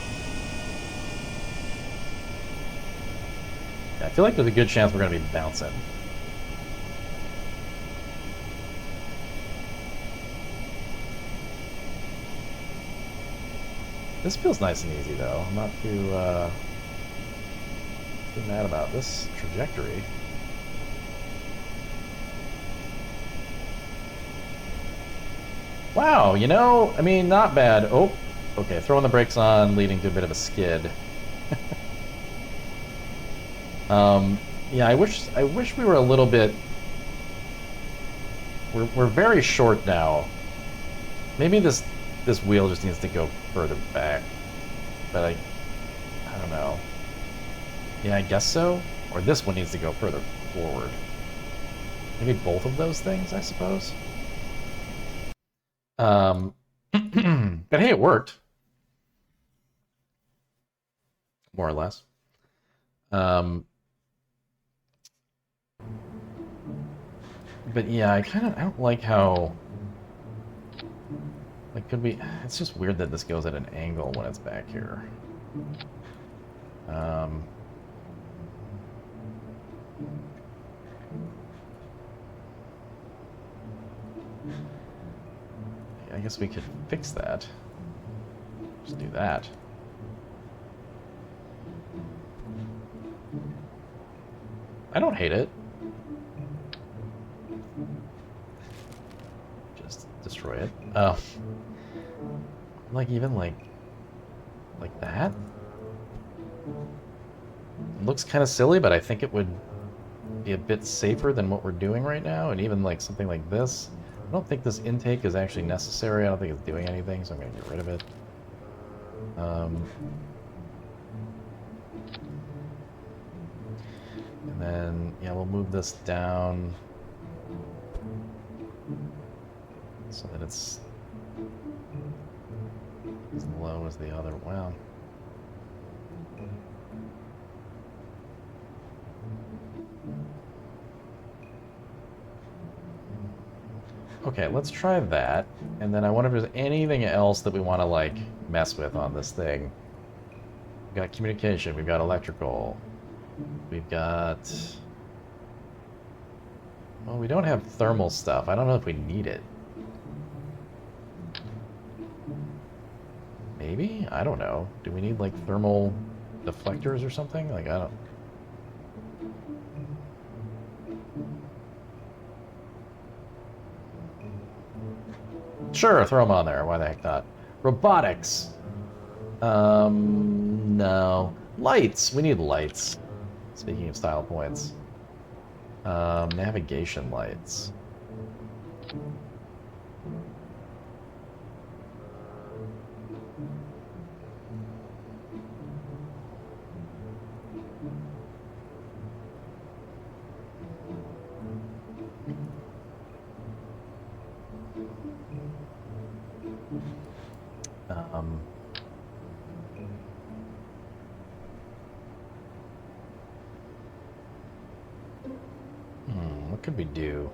Yeah, I feel like there's a good chance we're going to be bouncing. This feels nice and easy, though. I'm not too mad about this trajectory. Wow, you know, I mean, not bad. Oh, okay, throwing the brakes on, leading to a bit of a skid. Yeah, I wish we were a little bit. We're very short now. Maybe this wheel just needs to go further back, but I don't know. Yeah, I guess so. Or this one needs to go further forward. Maybe both of those things, I suppose. But hey, it worked. More or less. But yeah, I don't like how, like, it's just weird that this goes at an angle when it's back here. I guess we could fix that. Just do that. I don't hate it. Just destroy it. Oh. Like, even like that? It looks kind of silly, but I think it would be a bit safer than what we're doing right now, and even like something like this. I don't think this intake is actually necessary. I don't think it's doing anything, so I'm going to get rid of it. And then, yeah, we'll move this down so that it's as low as the other. Wow. Okay, let's try that. And then I wonder if there's anything else that we want to, like, mess with on this thing. We've got communication, we've got electrical, we've got... Well, we don't have thermal stuff. I don't know if we need it. Maybe? I don't know. Do we need, like, thermal deflectors or something? Like, I don't... Sure, throw them on there. Why the heck not? Robotics. No. Lights. We need lights. Speaking of style points. Navigation lights. What could we do?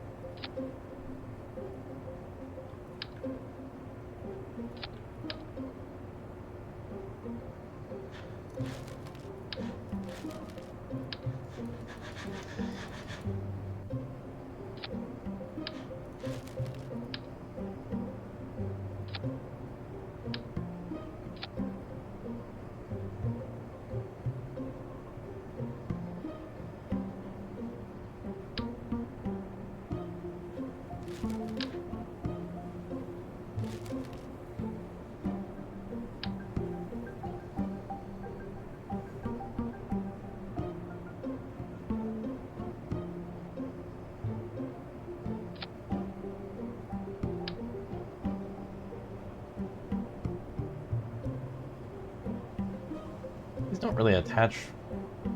These don't really attach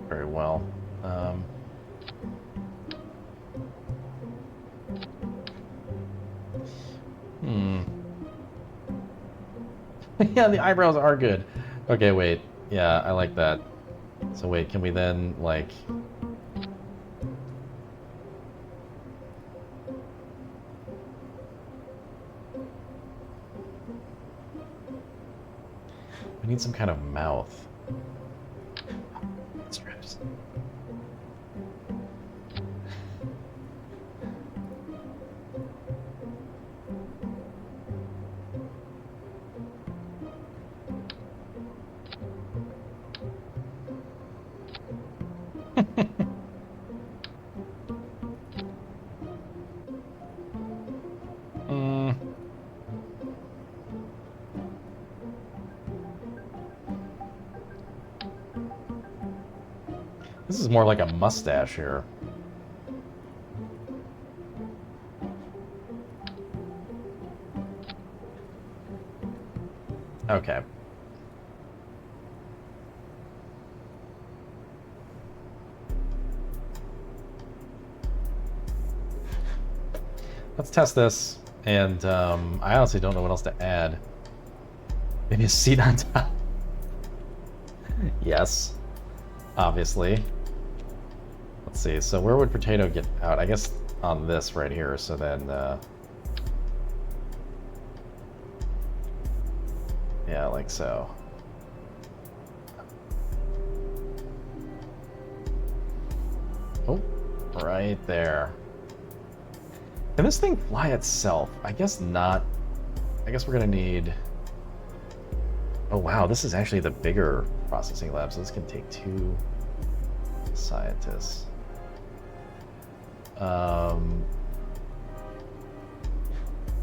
very well. Yeah, the eyebrows are good. Okay, wait. Yeah, I like that. So wait, can we then, like... We need some kind of mouth. Strips. This is more like a mustache here. Okay. Let's test this, and I honestly don't know what else to add. Maybe a seat on top. Yes, obviously. Let's see, so where would potato get out? I guess on this right here, so then... yeah, like so. Oh, right there. Can this thing fly itself? I guess not. I guess we're gonna need... Oh wow, this is actually the bigger processing lab, so this can take 2 scientists.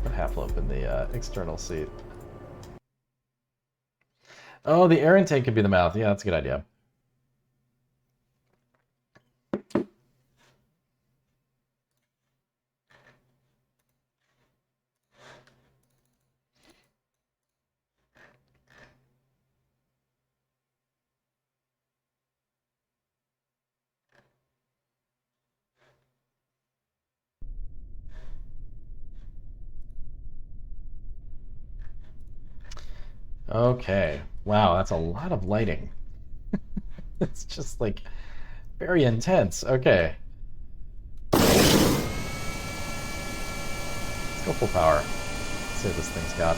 Put Half-Loaf in the external seat. Oh, the air intake could be the mouth. Yeah, that's a good idea. Okay. Wow, that's a lot of lighting. It's just like very intense. Okay. Let's go full power. Let's see what this thing's got.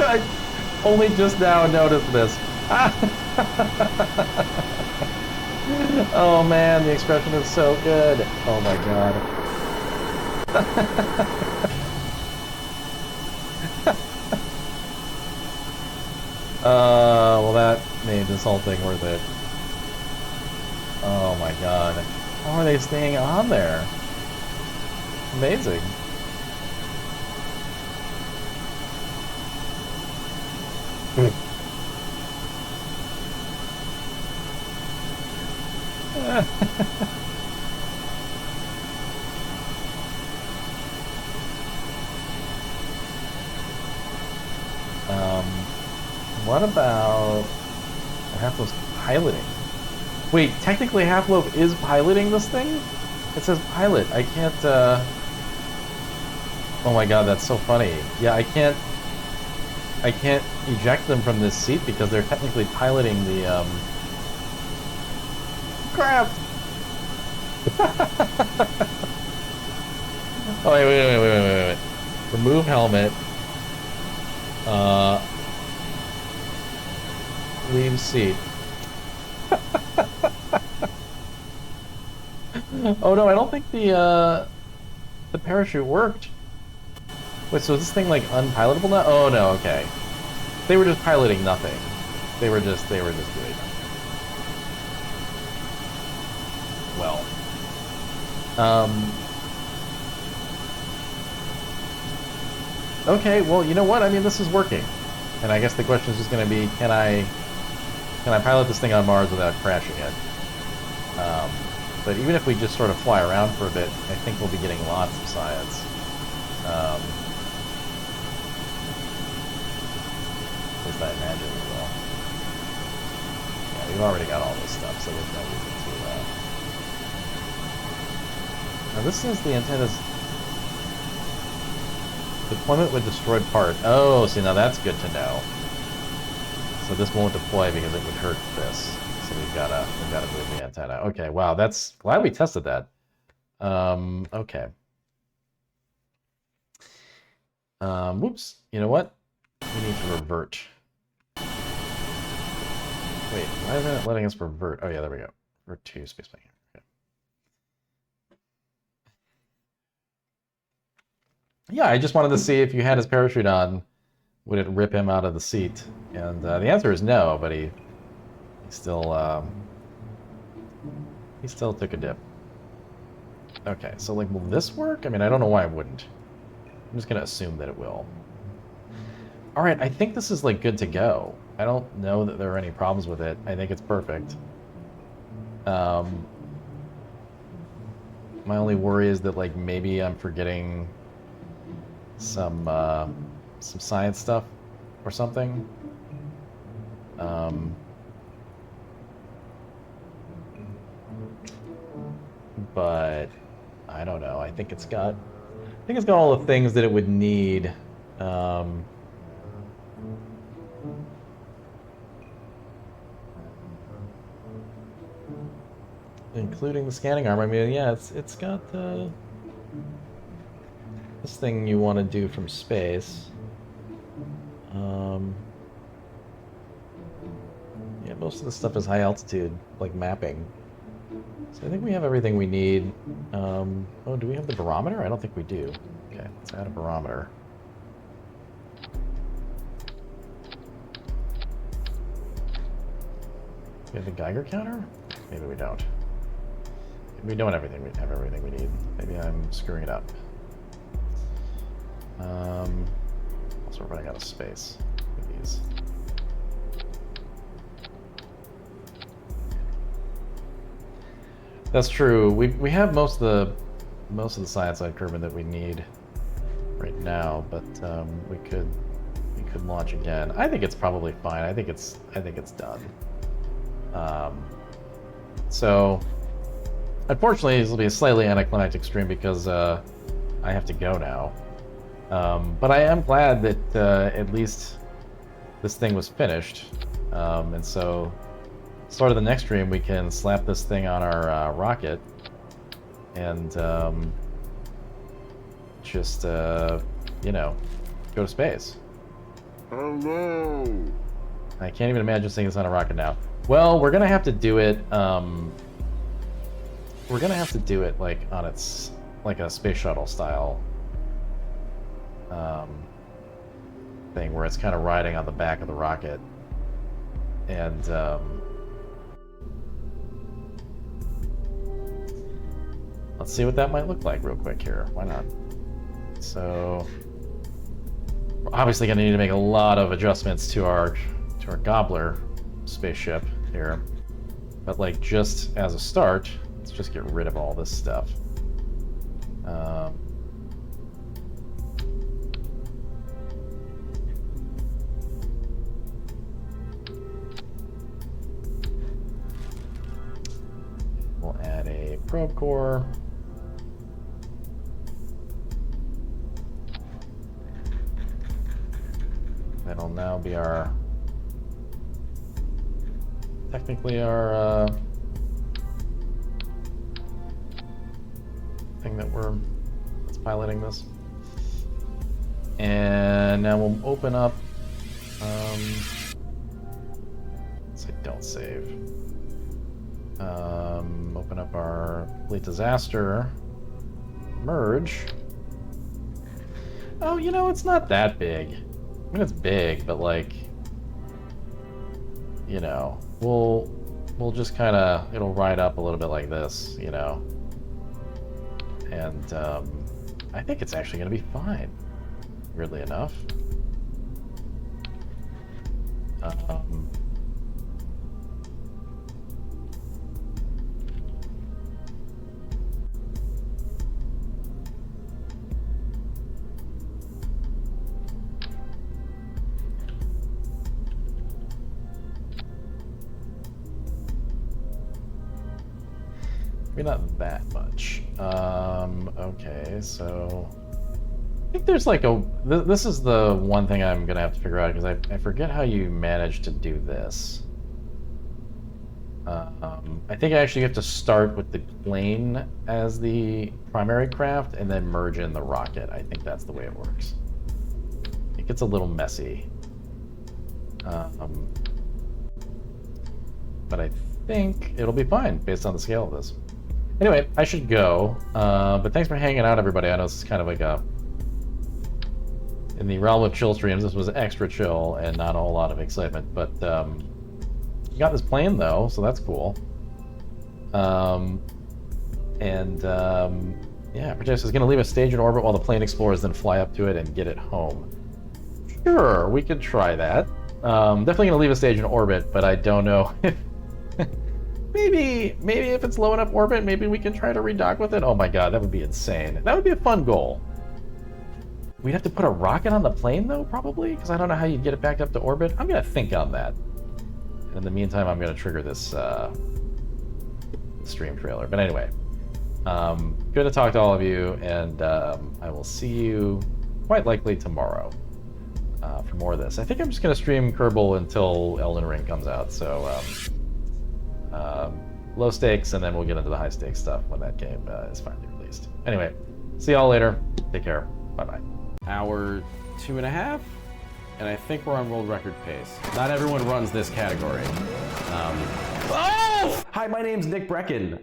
I only just now noticed this. Oh man, the expression is so good. Oh my god. Well that made this whole thing worth it. Oh my god. How are they staying on there? Amazing. What about Half-Loaf's piloting? Wait, technically Half-Loaf is piloting this thing? It says pilot. I can't, Oh my god, that's so funny. Yeah, I can't eject them from this seat because they're technically piloting the, Crap! Oh, wait. Remove helmet. Leave seat. Oh no, I don't think the parachute worked. Wait, so is this thing like unpilotable now? Oh no, okay. They were just piloting nothing. They were just doing nothing. Well. Okay, well, you know what? I mean, this is working. And I guess the question is just going to be, can I pilot this thing on Mars without crashing it? But even if we just sort of fly around for a bit, I think we'll be getting lots of science. At least I imagine we will. Yeah, we've already got all this stuff, so there's no reason to... Now this says the antenna's... Deployment with destroyed part. Oh, see, now that's good to know. So this won't deploy because it would hurt this. So we've gotta move the antenna. Okay, wow, that's glad we tested that. Okay. Whoops. You know what? We need to revert. Wait, why isn't it letting us revert? Oh yeah, there we go. Revert to spaceplane. Okay. Yeah, I just wanted to see if you had his parachute on, would it rip him out of the seat? And the answer is no, but he still took a dip. Okay, so like, will this work? I mean, I don't know why it wouldn't. I'm just gonna assume that it will. All right, I think this is like good to go. I don't know that there are any problems with it. I think it's perfect. My only worry is that like maybe I'm forgetting some science stuff or something. But I don't know. I think it's got all the things that it would need. Including the scanning arm. I mean, yeah, it's got this thing you want to do from space. Yeah, most of the stuff is high altitude, like mapping. So I think we have everything we need. Oh, do we have the barometer? I don't think we do. Okay, let's add a barometer. We have the Geiger counter? Maybe we don't. We don't have everything. We have everything we need. Maybe I'm screwing it up. Also, we're running out of space with these. That's true. We have most of the science side Kerbal that we need right now, but we could launch again. I think it's probably fine. I think it's done. So unfortunately, this will be a slightly anticlimactic stream because I have to go now. But I am glad that at least this thing was finished, and so start of the next stream we can slap this thing on our rocket and just you know, go to space. Oh no! I can't even imagine seeing this on a rocket now. Well, we're gonna have to do it. We're gonna have to do it like on its like a space shuttle style thing where it's kind of riding on the back of the rocket, and let's see what that might look like real quick here. Why not? So obviously going to need to make a lot of adjustments to our Gobbler spaceship here. But like just as a start, let's just get rid of all this stuff. We'll add a probe core. That'll now be our, technically our thing that's piloting this. And now we'll open up, let's say don't save. Open up our complete disaster merge. Oh, you know, it's not that big. I mean, it's big, but like, you know, we'll just kind of, it'll ride up a little bit like this, you know. And I think it's actually going to be fine, weirdly enough. Maybe not that much. Okay, so I think there's like a, this is the one thing I'm gonna have to figure out, because I forget how you manage to do this. I think I actually have to start with the plane as the primary craft and then merge in the rocket. I think that's the way it works. It gets a little messy. But I think it'll be fine based on the scale of this. Anyway, I should go, but thanks for hanging out, everybody. I know this is kind of like a, in the realm of chill streams, this was extra chill and not a whole lot of excitement, but you got this plane though, so that's cool. Yeah, Proteus is going to leave a stage in orbit while the plane explores, then fly up to it and get it home. Sure, we could try that. Definitely going to leave a stage in orbit, but I don't know if... Maybe if it's low enough orbit, maybe we can try to redock with it. Oh my god, that would be insane. That would be a fun goal. We'd have to put a rocket on the plane though, probably, because I don't know how you'd get it back up to orbit. I'm gonna think on that. And in the meantime, I'm gonna trigger this stream trailer. But anyway, good to talk to all of you, and I will see you quite likely tomorrow for more of this. I think I'm just gonna stream Kerbal until Elden Ring comes out. So. Low stakes, and then we'll get into the high stakes stuff when that game is finally released. Anyway, see y'all later. Take care. Bye-bye. Hour 2.5, and I think we're on world record pace. Not everyone runs this category. Oh! Hi, my name's Nick Brecken.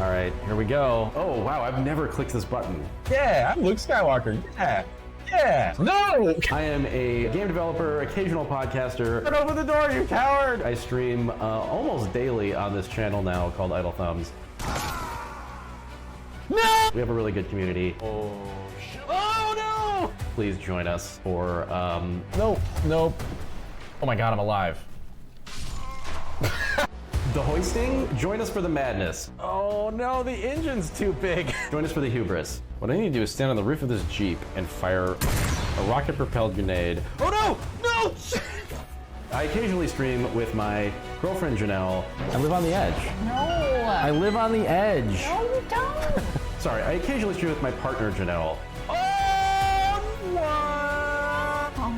All right, here we go. Oh, wow, I've never clicked this button. Yeah, I'm Luke Skywalker. Yeah. Yeah. No! I am a game developer, occasional podcaster. Turn over the door, you coward! I stream almost daily on this channel now called Idle Thumbs. No! We have a really good community. Oh, shit. Oh, no! Please join us for, Nope. oh my god, I'm alive. The hoisting? Join us for the madness. Oh no, the engine's too big. Join us for the hubris. What I need to do is stand on the roof of this Jeep and fire a rocket-propelled grenade. Oh no! No! I occasionally stream with my girlfriend Janelle. I live on the edge. No. I live on the edge. No, you don't. Sorry, I occasionally stream with my partner Janelle. Oh,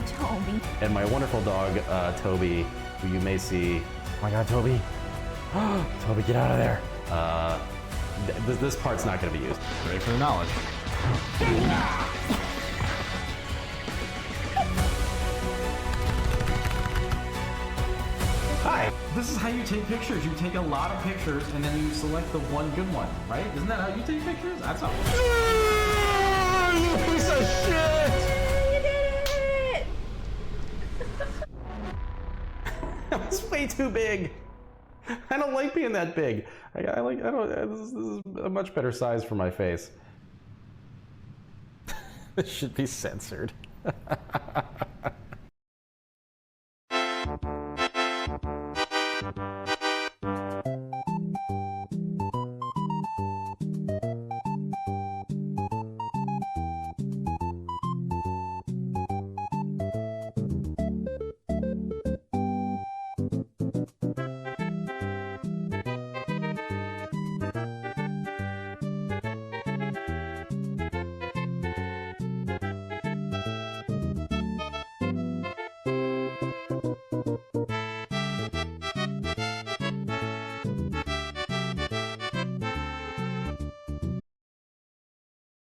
Toby. And my wonderful dog, Toby, who you may see. Oh my god, Toby. Toby, get out of there. This part's not going to be used. Ready for the knowledge. Hi. This is how you take pictures. You take a lot of pictures and then you select the one good one, right? Isn't that how you take pictures? That's how. You piece of shit! You did it! That was way too big. I don't like being that big. This is a much better size for my face. This should be censored.